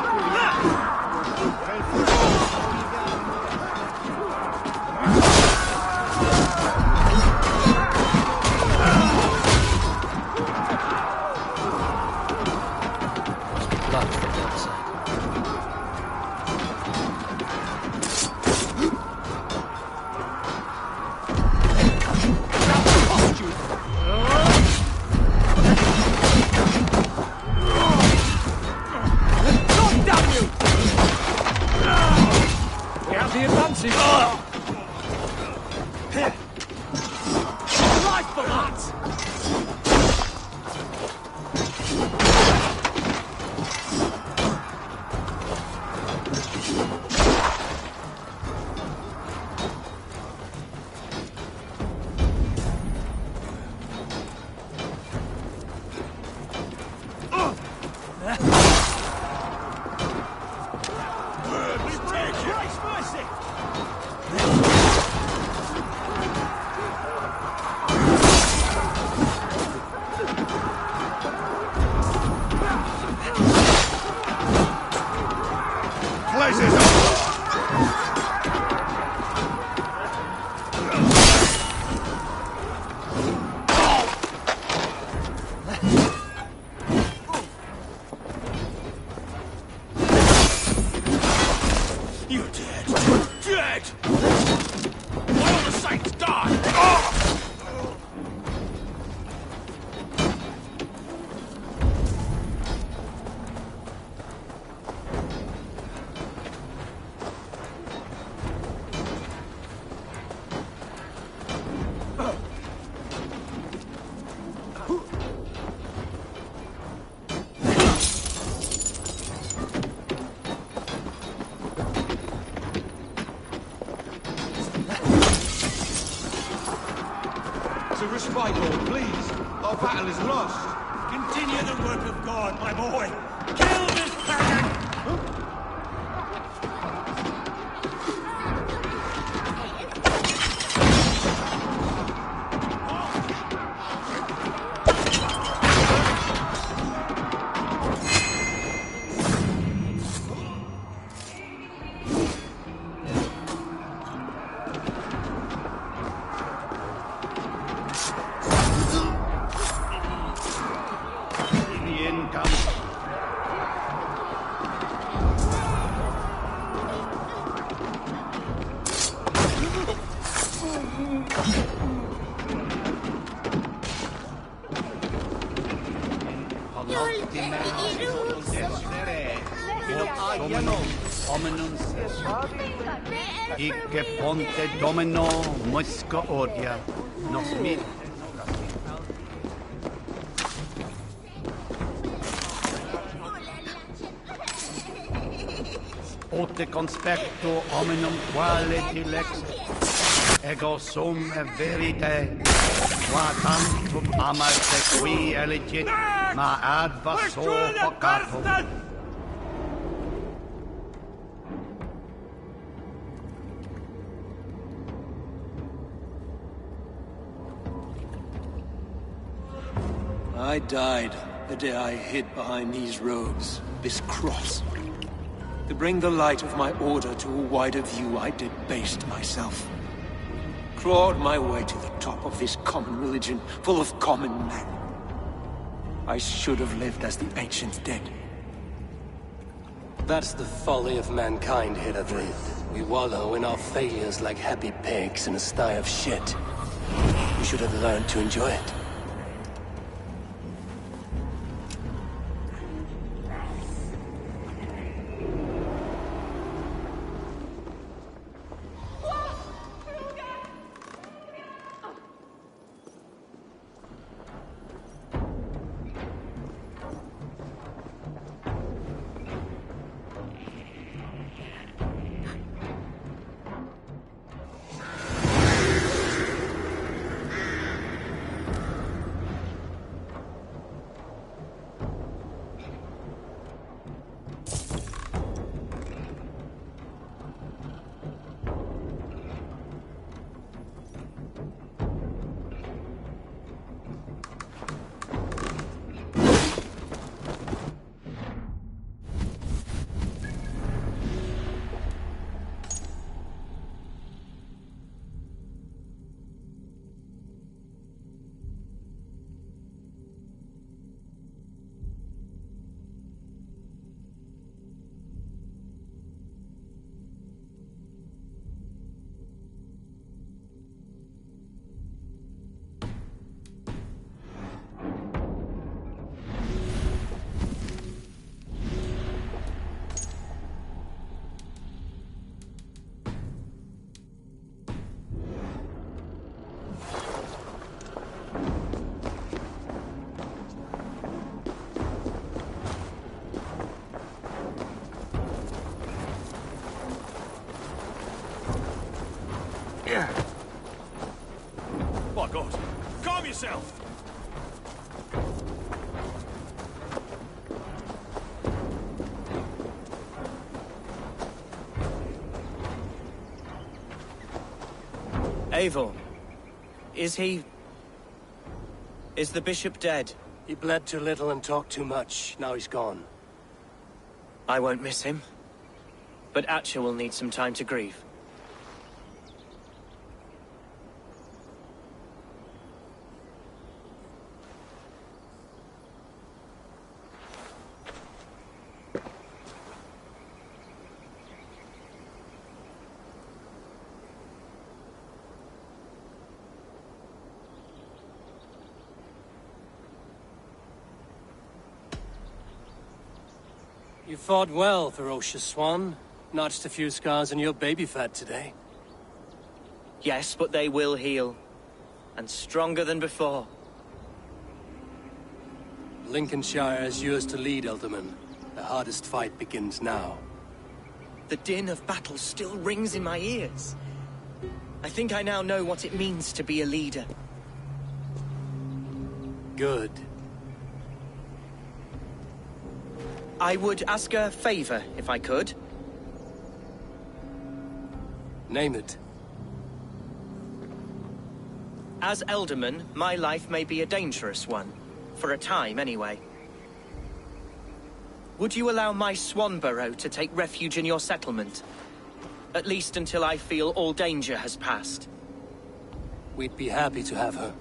To respite all, please. Our battle is lost. Continue the work of God, my boy. Kill this pagan! Icke ponte domino musca odia, nos mit. Ote conspecto hominum quale dilexit, ego sum verite, qua tantum amaste qui elegit, ma advaso vocatum. I died the day I hid behind these robes, this cross. To bring the light of my order to a wider view, I debased myself. Clawed my way to the top of this common religion, full of common men. I should have lived as the ancient did. That's the folly of mankind hitherto. We wallow in our failures like happy pigs in a sty of shit. You should have learned to enjoy it. By God, calm yourself! Eivor, is the bishop dead? He bled too little and talked too much. Now he's gone. I won't miss him. But Atcha will need some time to grieve. You fought well, ferocious swan. Notched a few scars on your baby fat today. Yes, but they will heal. And stronger than before. Lincolnshire is yours to lead, Elderman. The hardest fight begins now. The din of battle still rings in my ears. I think I now know what it means to be a leader. Good. I would ask a favor, if I could. Name it. As Elderman, my life may be a dangerous one. For a time, anyway. Would you allow my Swanborough to take refuge in your settlement? At least until I feel all danger has passed. We'd be happy to have her.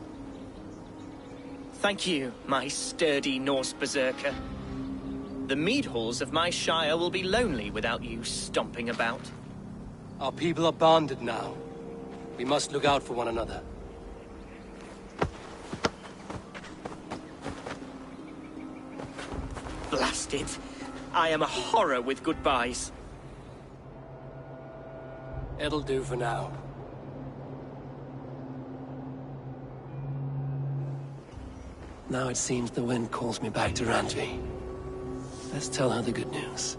Thank you, my sturdy Norse berserker. The mead halls of my shire will be lonely without you stomping about. Our people are bonded now. We must look out for one another. Blast it. I am a horror with goodbyes. It'll do for now. Now it seems the wind calls me back to Randvi. Let's tell her the good news.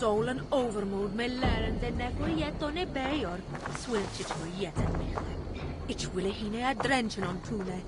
Dol yn overmood me leren den nego jeton e bejor. Swilchit for jeten mechte. Ich wille hine a drenchen on tule.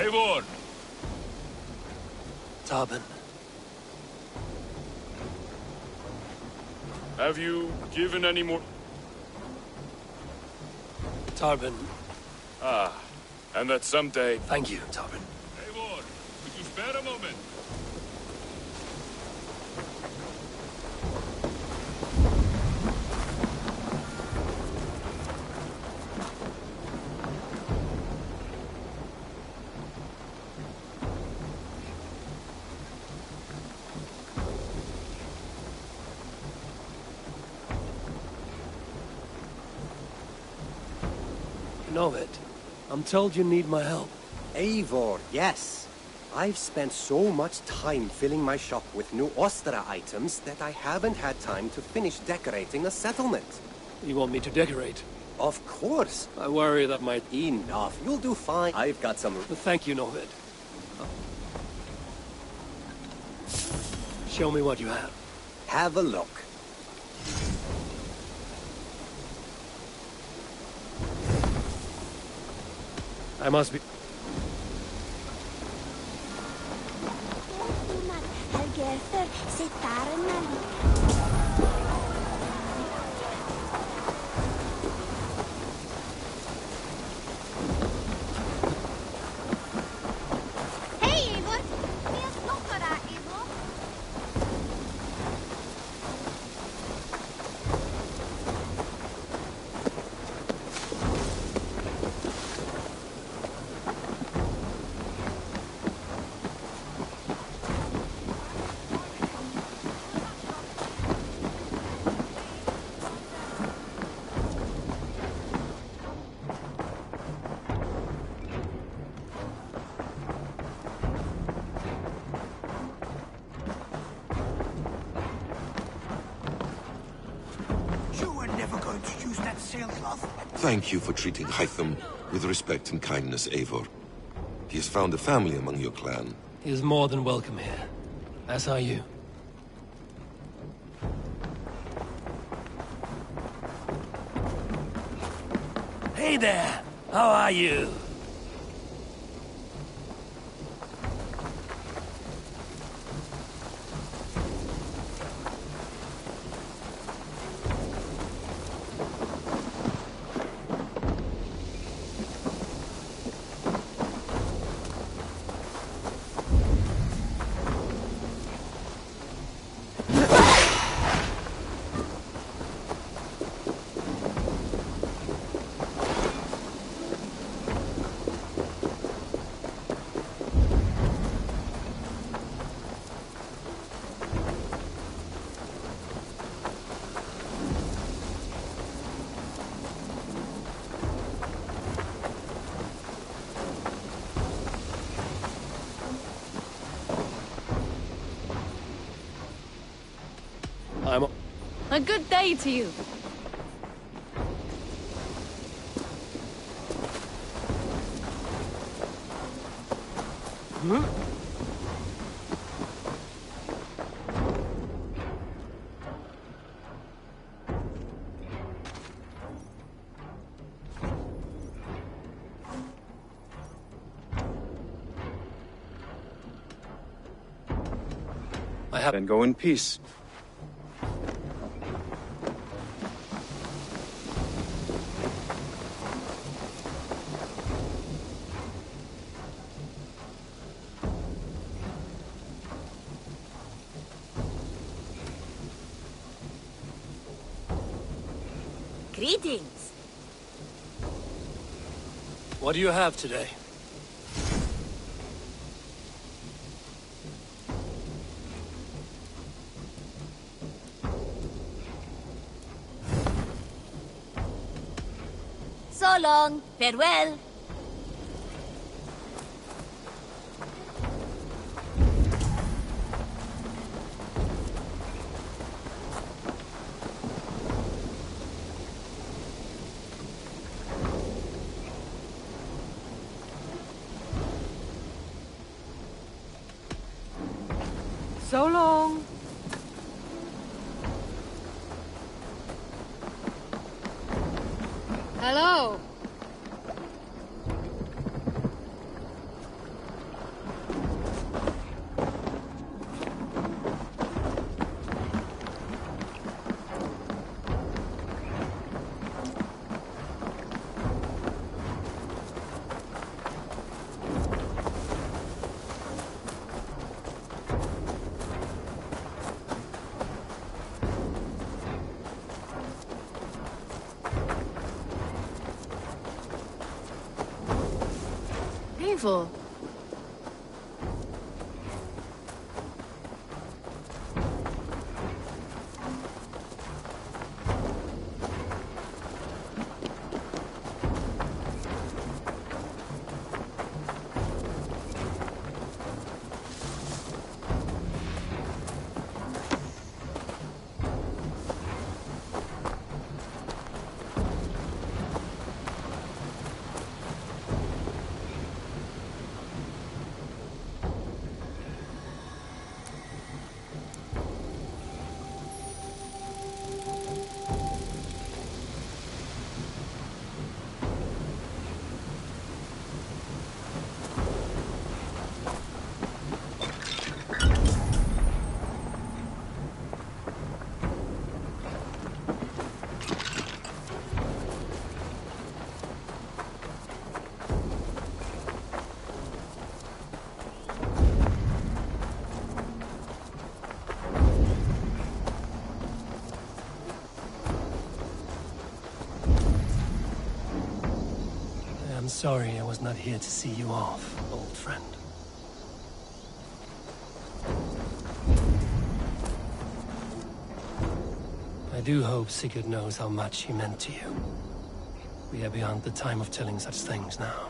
Eivor! Tarban. Have you given any more... Tarban. Ah, and that someday... Thank you, Tarban. Eivor, would you spare a moment? Novid, I'm told you need my help. Eivor, yes. I've spent so much time filling my shop with new Ostra items that I haven't had time to finish decorating a settlement. You want me to decorate? Of course. I worry that might... Enough. You'll do fine. I've got some... Thank you, Novid. Show me what you have. Have a look. I must be... Hej, Eivor! Jag stoppar där, Eivor. Thank you for treating Hytham with respect and kindness, Eivor. He has found a family among your clan. He is more than welcome here. As are you. Hey there! How are you? A good day to you. Then go in peace. Greetings. What do you have today? So long. Farewell. So long. Hello. Painful. I'm sorry I was not here to see you off, old friend. I do hope Sigurd knows how much he meant to you. We are beyond the time of telling such things now.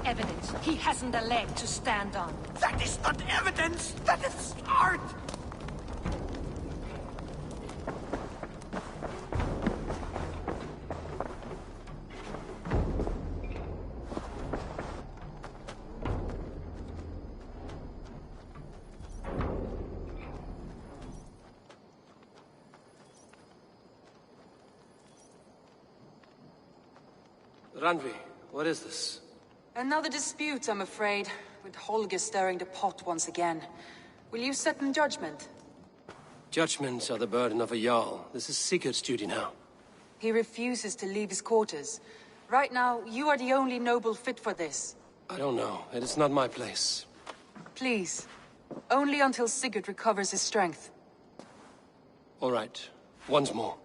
evidence. He hasn't a leg to stand on. That is not evidence! That is art! Randvi, what is this? Another dispute, I'm afraid, with Holger stirring the pot once again. Will you set in judgment? Judgments are the burden of a Jarl. This is Sigurd's duty now. He refuses to leave his quarters. Right now, you are the only noble fit for this. I don't know. It is not my place. Please. Only until Sigurd recovers his strength. All right. Once more.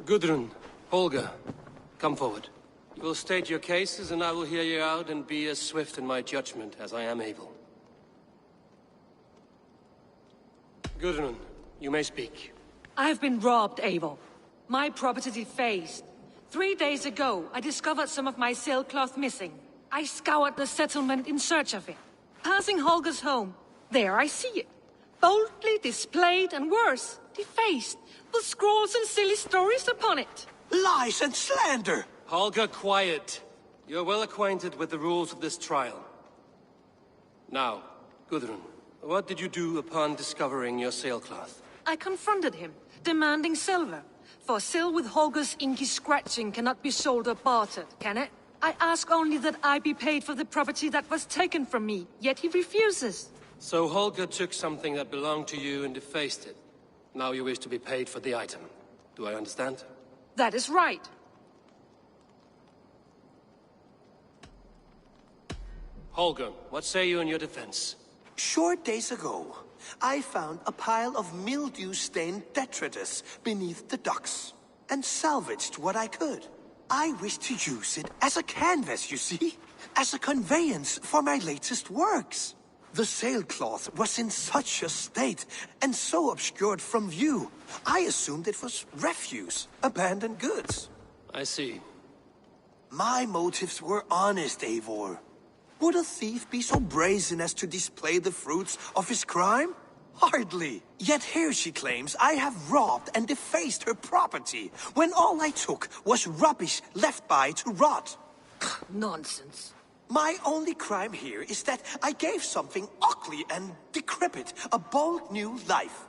Gudrun, Holger, come forward. You will state your cases, and I will hear you out and be as swift in my judgment as I am able. Gudrun, you may speak. I've been robbed, Eivor. My property defaced. 3 days ago, I discovered some of my sailcloth missing. I scoured the settlement in search of it. Passing Holger's home, there I see it. Boldly displayed and worse, defaced, with scrawls and silly stories upon it. Lies and slander! Holger, quiet. You're well acquainted with the rules of this trial. Now, Gudrun, what did you do upon discovering your sailcloth? I confronted him, demanding silver. For sil with Holger's inky scratching cannot be sold or bartered, can it? I ask only that I be paid for the property that was taken from me, yet he refuses. So Holger took something that belonged to you and defaced it. Now you wish to be paid for the item. Do I understand? That is right. Holger, what say you in your defense? Short days ago, I found a pile of mildew-stained detritus beneath the docks, and salvaged what I could. I wish to use it as a canvas, you see? As a conveyance for my latest works. The sailcloth was in such a state, and so obscured from view, I assumed it was refuse, abandoned goods. I see. My motives were honest, Eivor. Would a thief be so brazen as to display the fruits of his crime? Hardly. Yet here she claims I have robbed and defaced her property, when all I took was rubbish left by to rot. Nonsense. My only crime here is that I gave something ugly and decrepit a bold new life.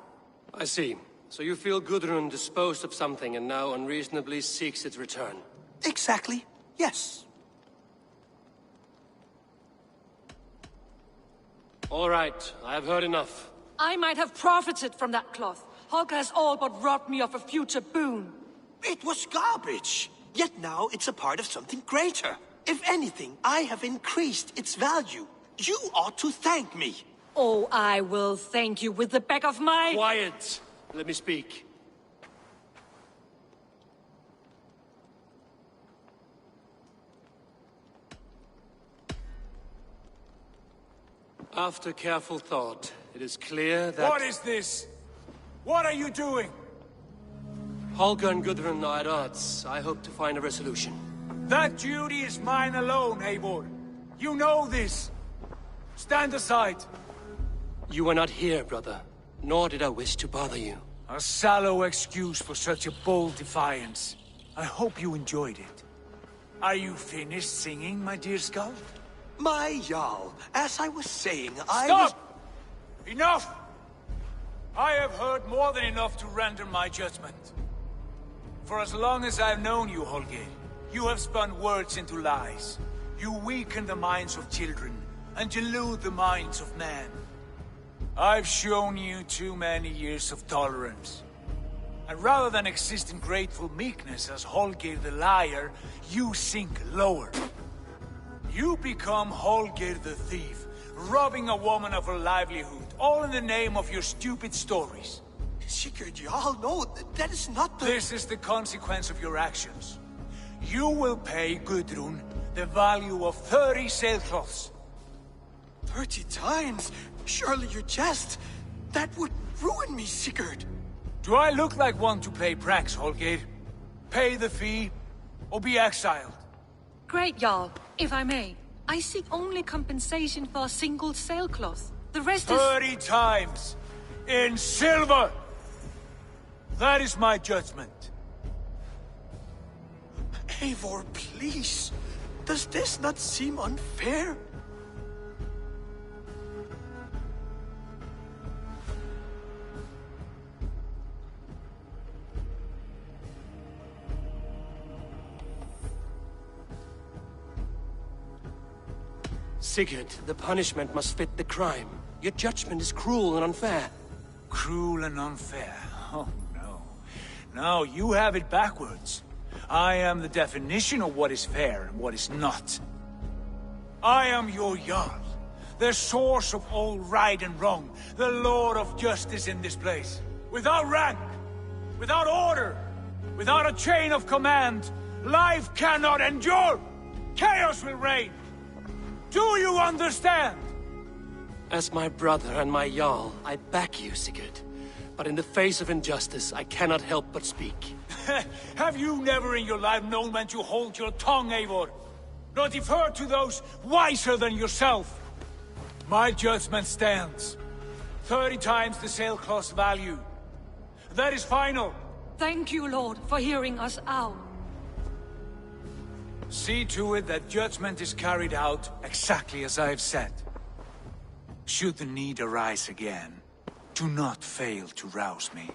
I see. So you feel Gudrun disposed of something and now unreasonably seeks its return? Exactly, yes. All right, I have heard enough. I might have profited from that cloth. Holger has all but robbed me of a future boon. It was garbage. Yet now it's a part of something greater. If anything, I have increased its value. You ought to thank me. Oh, I will thank you with the back of my... Quiet! Let me speak. After careful thought, it is clear that... What is this? What are you doing? Holger and Gudrun are at odds. I hope to find a resolution. That duty is mine alone, Eivor. You know this. Stand aside. You were not here, brother. Nor did I wish to bother you. A sallow excuse for such a bold defiance. I hope you enjoyed it. Are you finished singing, my dear Skull? My Jarl, as I was saying, Stop! Enough! I have heard more than enough to render my judgment. For as long as I've known you, Holger, you have spun words into lies. You weaken the minds of children, and delude the minds of men. I've shown you too many years of tolerance. And rather than exist in grateful meekness as Holger the liar, you sink lower. You become Holger the thief, robbing a woman of her livelihood, all in the name of your stupid stories. Sigurd, Jarl, no, that is not the... This is the consequence of your actions. You will pay Gudrun the value of 30 sailcloths. 30 times? Surely you jest. That would ruin me, Sigurd. Do I look like one to play pranks, Holger? Pay the fee, or be exiled. Great, Jarl. If I may, I seek only compensation for a single sailcloth. The rest is... 30 times! In silver! That is my judgment. Eivor, please. Does this not seem unfair? Sigurd, the punishment must fit the crime. Your judgment is cruel and unfair. Cruel and unfair? Oh, no. No, you have it backwards. I am the definition of what is fair and what is not. I am your Jarl, the source of all right and wrong, the Lord of justice in this place. Without rank, without order, without a chain of command, life cannot endure. Chaos will reign. Do you understand? As my brother and my Jarl, I back you, Sigurd. But in the face of injustice, I cannot help but speak. Have you never in your life known when to hold your tongue, Eivor? Not defer to those wiser than yourself? My judgment stands. 30 times the sailcloth's value. That is final. Thank you, Lord, for hearing us out. See to it that judgment is carried out exactly as I have said. Should the need arise again, do not fail to rouse me.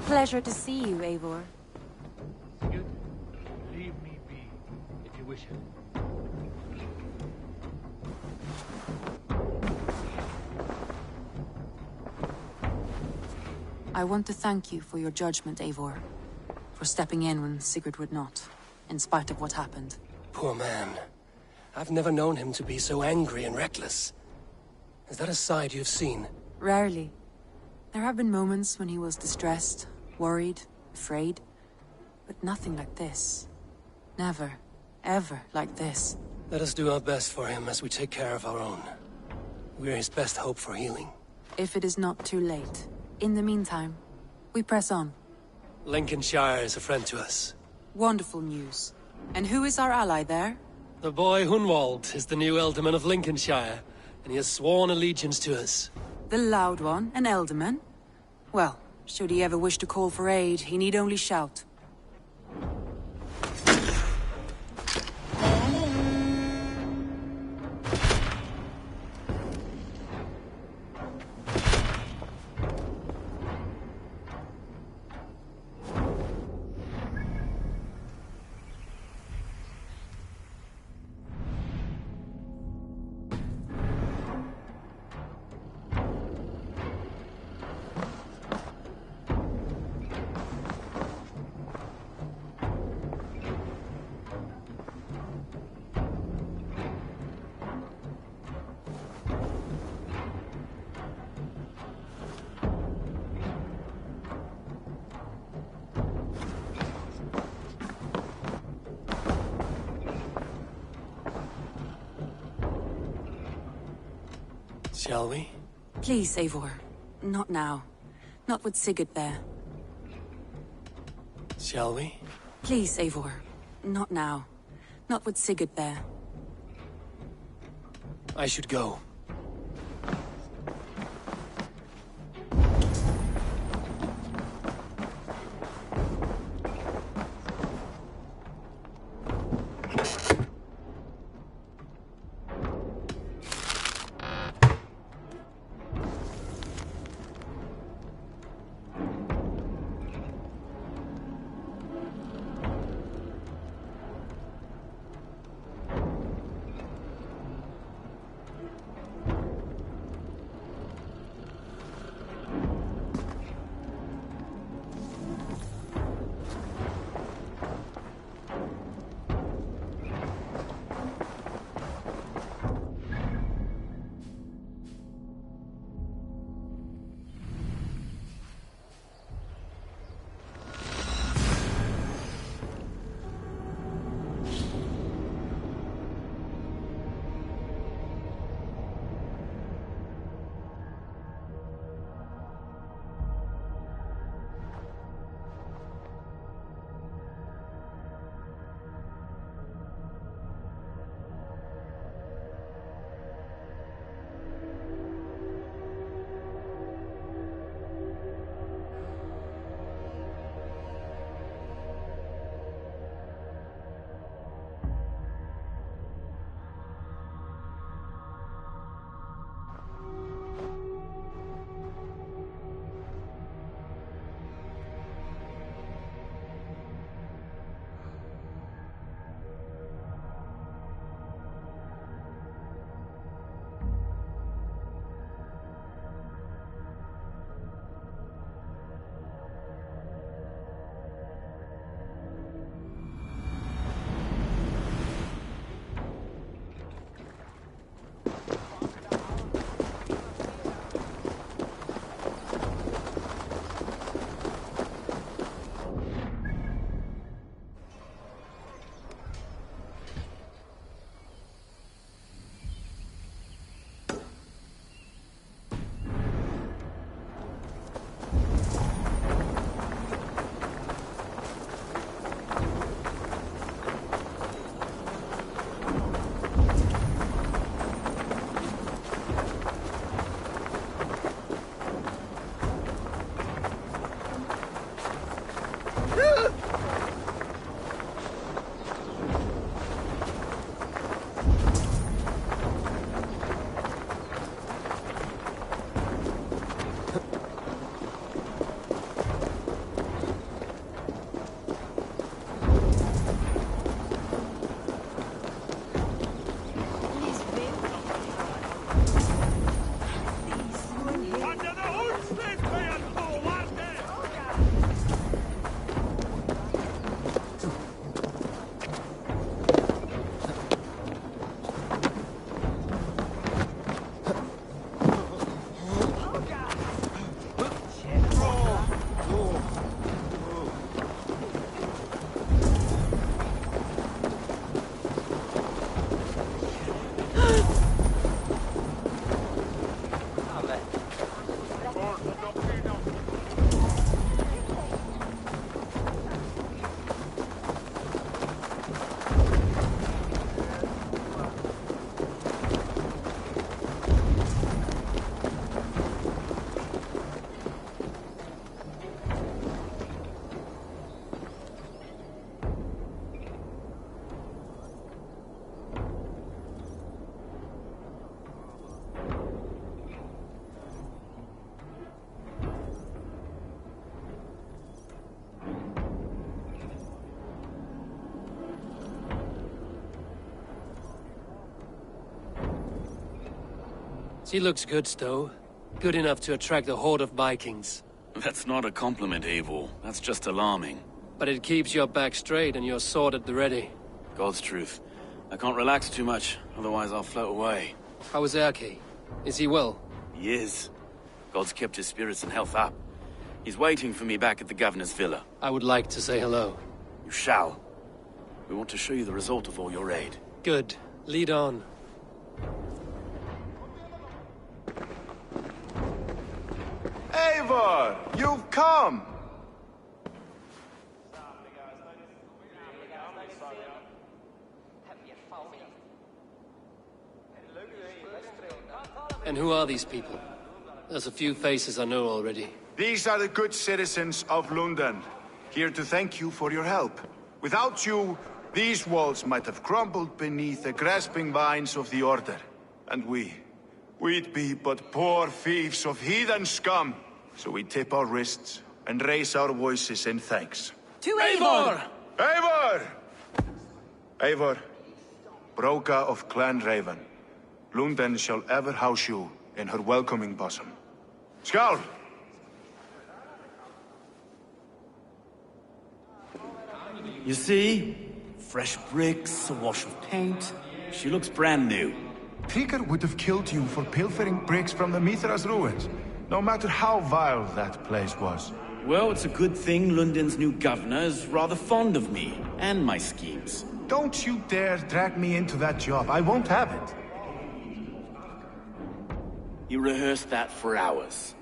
Pleasure to see you, Eivor. Leave me be, if you wish it. I want to thank you for your judgment, Eivor. For stepping in when Sigurd would not, in spite of what happened. Poor man. I've never known him to be so angry and reckless. Is that a side you've seen? Rarely. There have been moments when he was distressed, worried, afraid. But nothing like this. Never, ever like this. Let us do our best for him as we take care of our own. We're his best hope for healing. If it is not too late. In the meantime, we press on. Lincolnshire is a friend to us. Wonderful news. And who is our ally there? The boy Hunwald is the new Ealdorman of Lincolnshire, and he has sworn allegiance to us. The loud one, an Ealdorman? Well, should he ever wish to call for aid, he need only shout. Shall we? Please, Eivor. Not now. Not with Sigurd there. Shall we? Please, Eivor. Not now. Not with Sigurd there. I should go. She looks good, Stowe. Good enough to attract a horde of Vikings. That's not a compliment, Eivor. That's just alarming. But it keeps your back straight and your sword at the ready. God's truth. I can't relax too much, otherwise I'll float away. How is Erki? Is he well? He is. God's kept his spirits and health up. He's waiting for me back at the governor's villa. I would like to say hello. You shall. We want to show you the result of all your aid. Good. Lead on. Eivor, you've come! And who are these people? There's a few faces I know already. These are the good citizens of London, here to thank you for your help. Without you, these walls might have crumbled beneath the grasping vines of the Order. And we'd be but poor thieves of heathen scum. So we tip our wrists and raise our voices in thanks. To Eivor! Eivor! Eivor, Broka of Clan Raven, Lundin shall ever house you in her welcoming bosom. Skål! You see? Fresh bricks, a wash of paint. She looks brand new. Trigger would have killed you for pilfering bricks from the Mithras ruins, no matter how vile that place was. Well, it's a good thing London's new governor is rather fond of me and my schemes. Don't you dare drag me into that job. I won't have it. You rehearsed that for hours.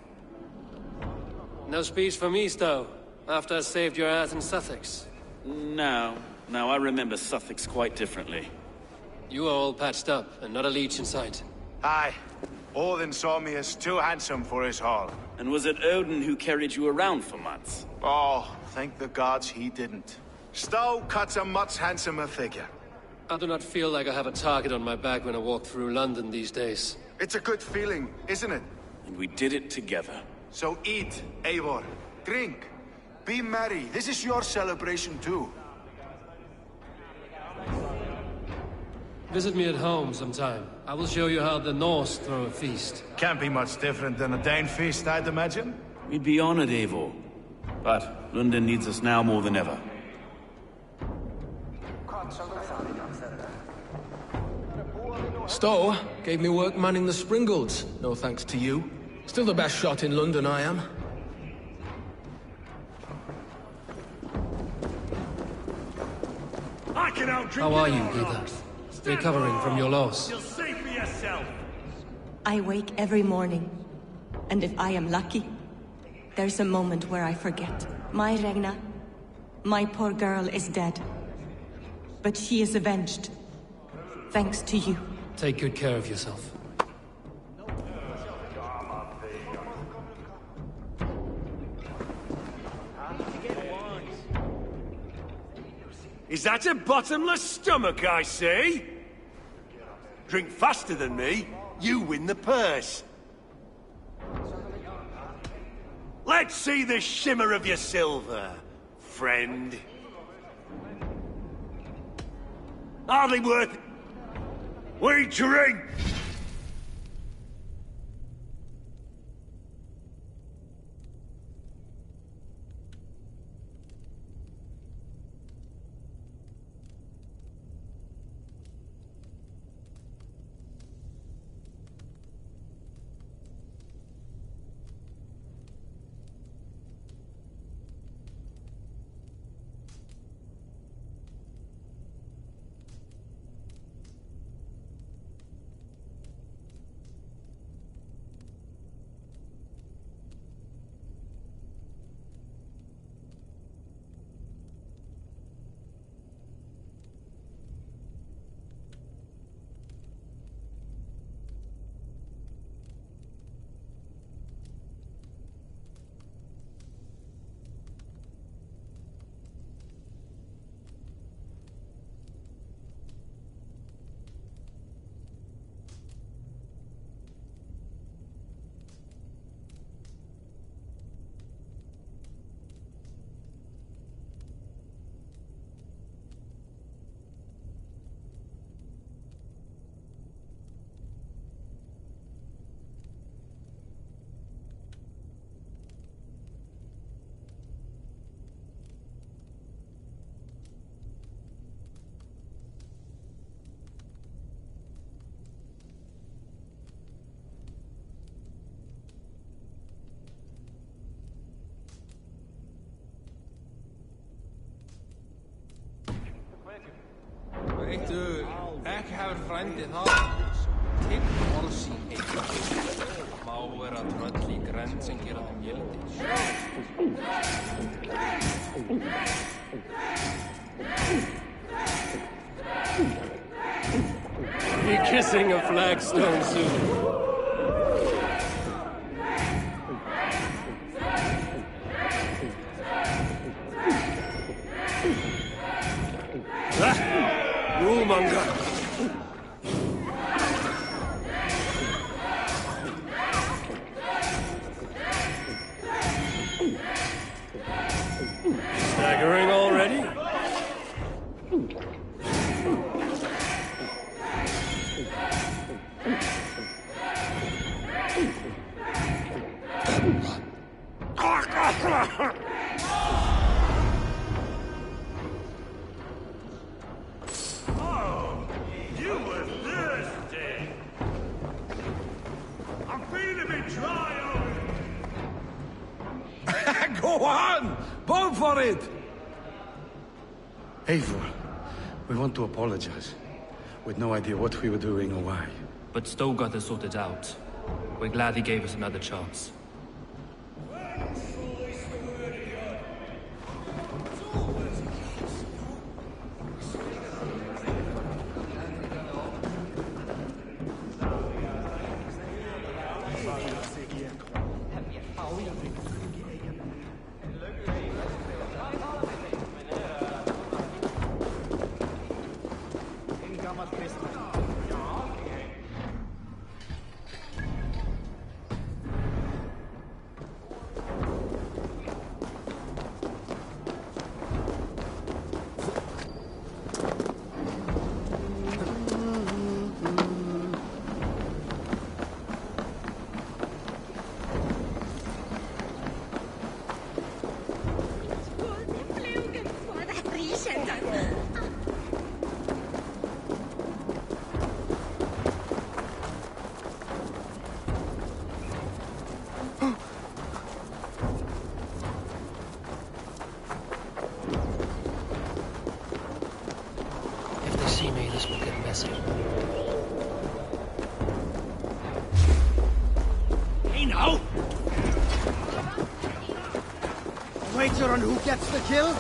No speech for me, Stowe, after I saved your ass in Sussex. No, I remember Sussex quite differently. You are all patched up, and not a leech in sight. Aye. Odin saw me as too handsome for his hall. And was it Odin who carried you around for months? Oh, thank the gods he didn't. Stowe cuts a much handsomer figure. I do not feel like I have a target on my back when I walk through London these days. It's a good feeling, isn't it? And we did it together. So eat, Eivor. Drink. Be merry. This is your celebration too. Visit me at home sometime. I will show you how the Norse throw a feast. Can't be much different than a Dane feast, I'd imagine. We'd be honored, Eivor. But London needs us now more than ever. Stowe gave me work manning the Springolds, no thanks to you. Still the best shot in London, I am. How are you, Gita? Recovering from your loss? You'll see for yourself. I wake every morning, and if I am lucky, there's a moment where I forget. My Regna, my poor girl is dead. But she is avenged. Thanks to you. Take good care of yourself. Is that a bottomless stomach I see? Drink faster than me, you win the purse. Let's see the shimmer of your silver, friend. Hardly worth it. We drink! frændi þá. Tigg orsi heitt. Má vera tröll í grennd sem gera þeim gildi. Be kissing a flagstone soon. Rulmonger! Staggering already? Go on! Go for it! Eivor, we want to apologize. With no idea what we were doing or why. But Stowe got us sorted out. We're glad he gave us another chance. Wager on who gets the kill?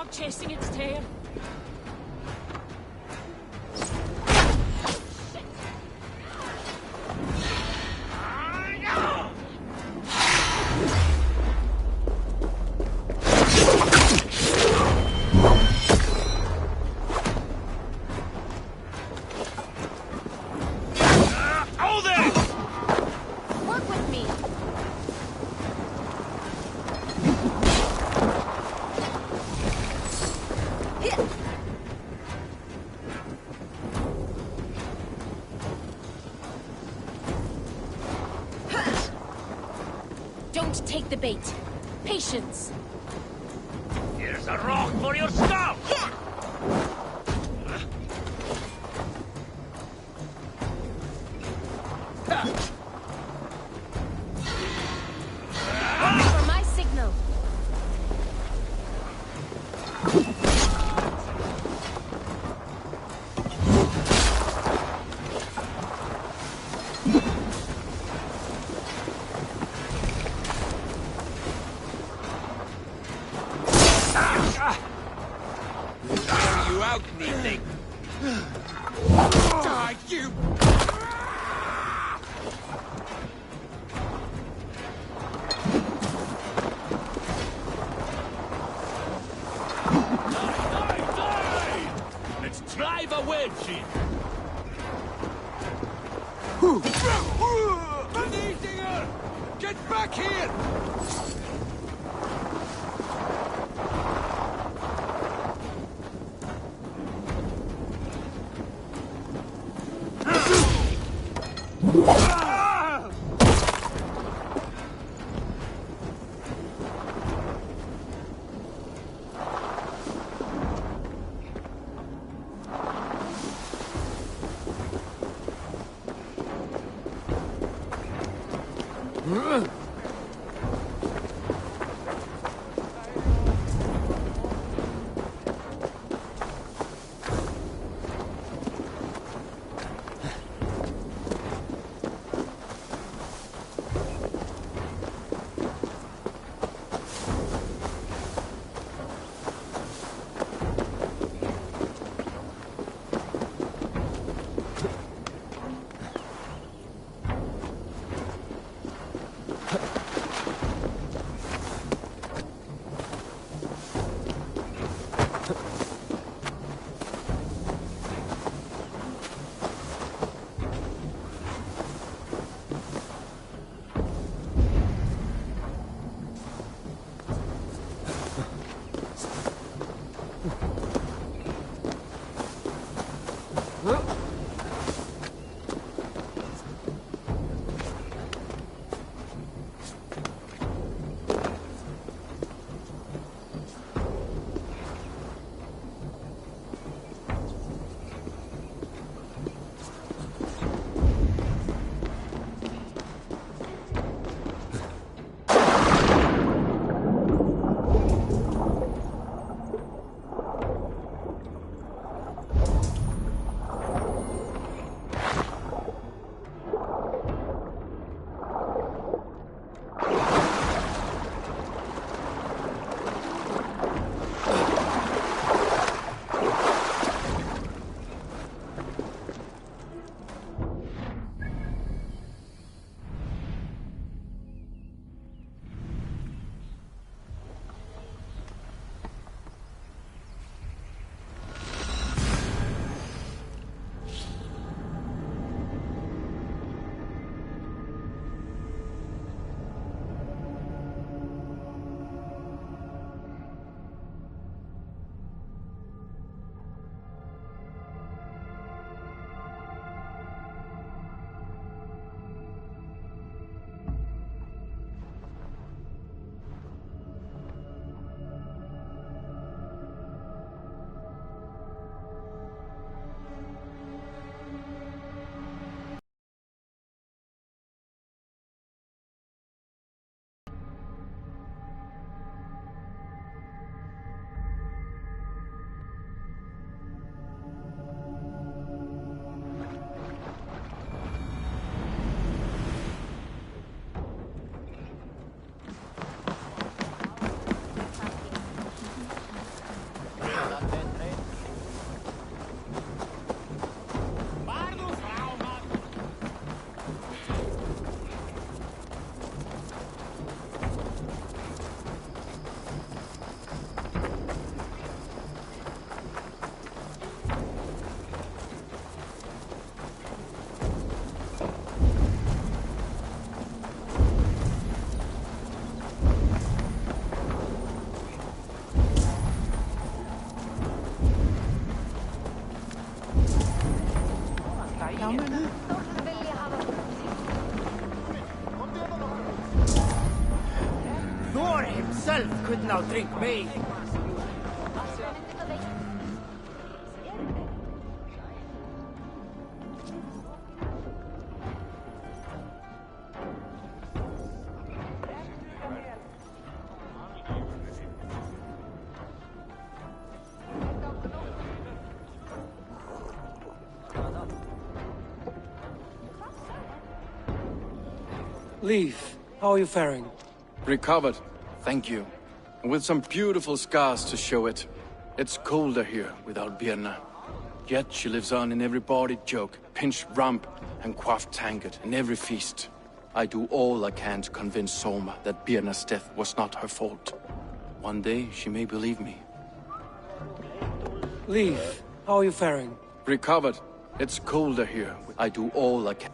Chasing its tail. Don't take the bait. Patience. Here's a rock for your skull! Wait for my signal. Get back here! Thor himself could not drink me. Leaf, how are you faring? Recovered, thank you. And with some beautiful scars to show it. It's colder here without Birna. Yet she lives on in every bawdy joke, pinched rump, and quaffed tankard in every feast. I do all I can to convince Soma that Birna's death was not her fault. One day she may believe me. Leaf, how are you faring? Recovered. It's colder here. I do all I can.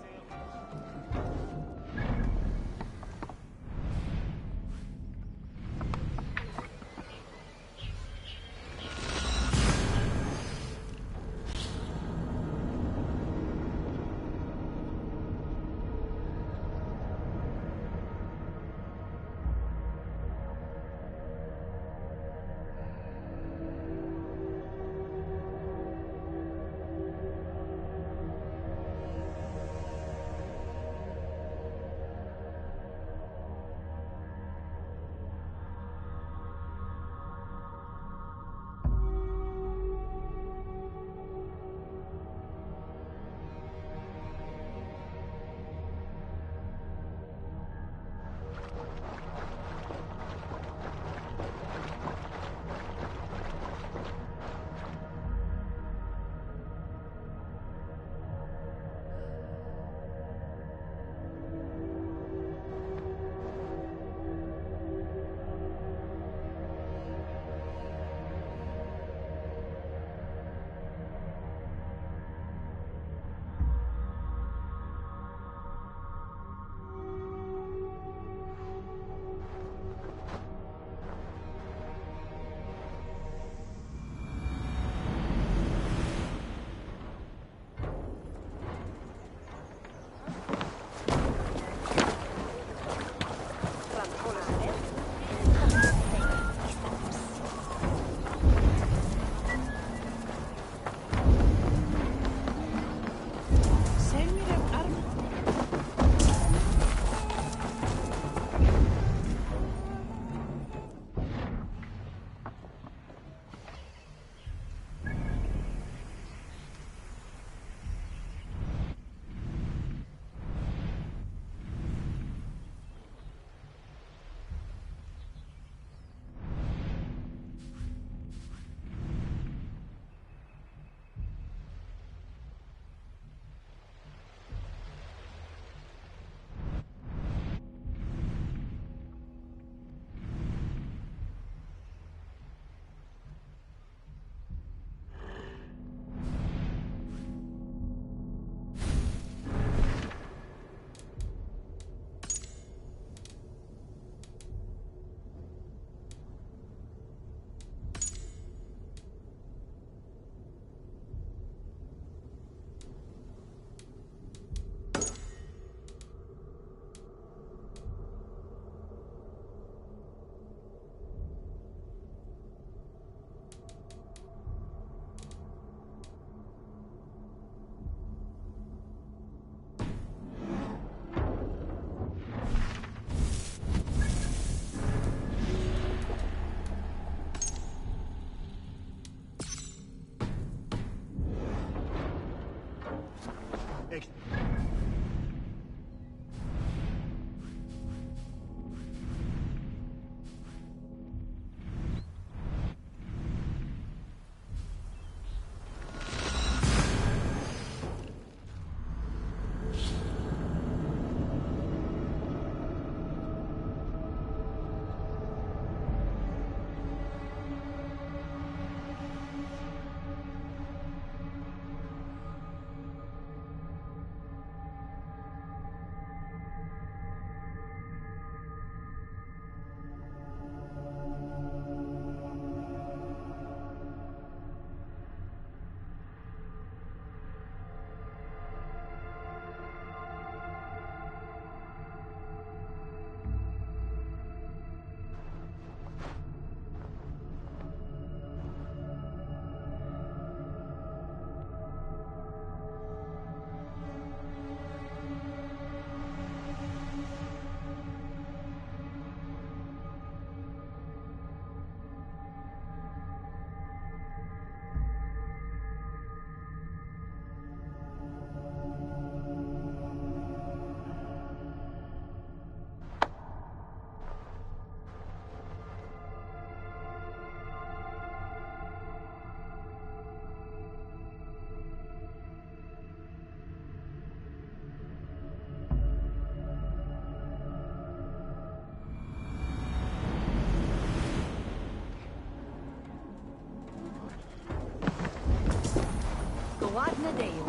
Ładny deal.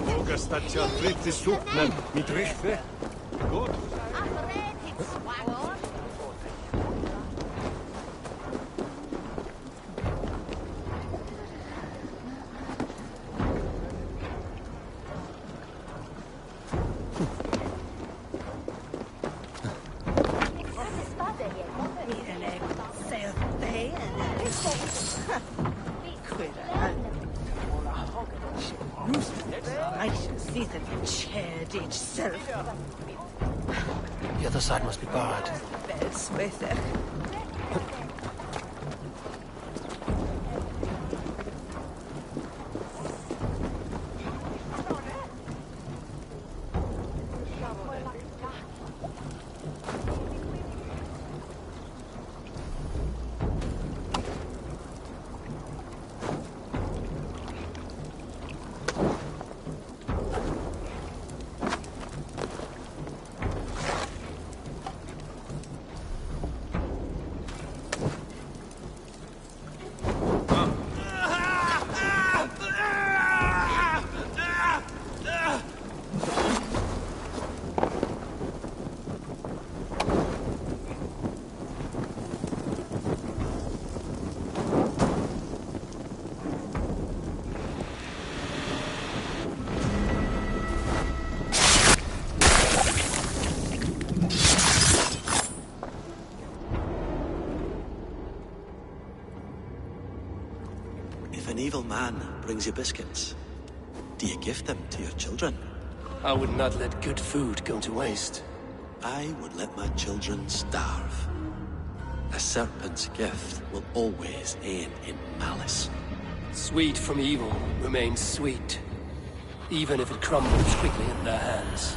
Mogę fryty suknem mi trychwy? Gut. The other side must be barred. If an evil man brings you biscuits, do you give them to your children? I would not let good food go to waste. I would let my children starve. A serpent's gift will always end in malice. Sweet from evil remains sweet, even if it crumbles quickly in their hands.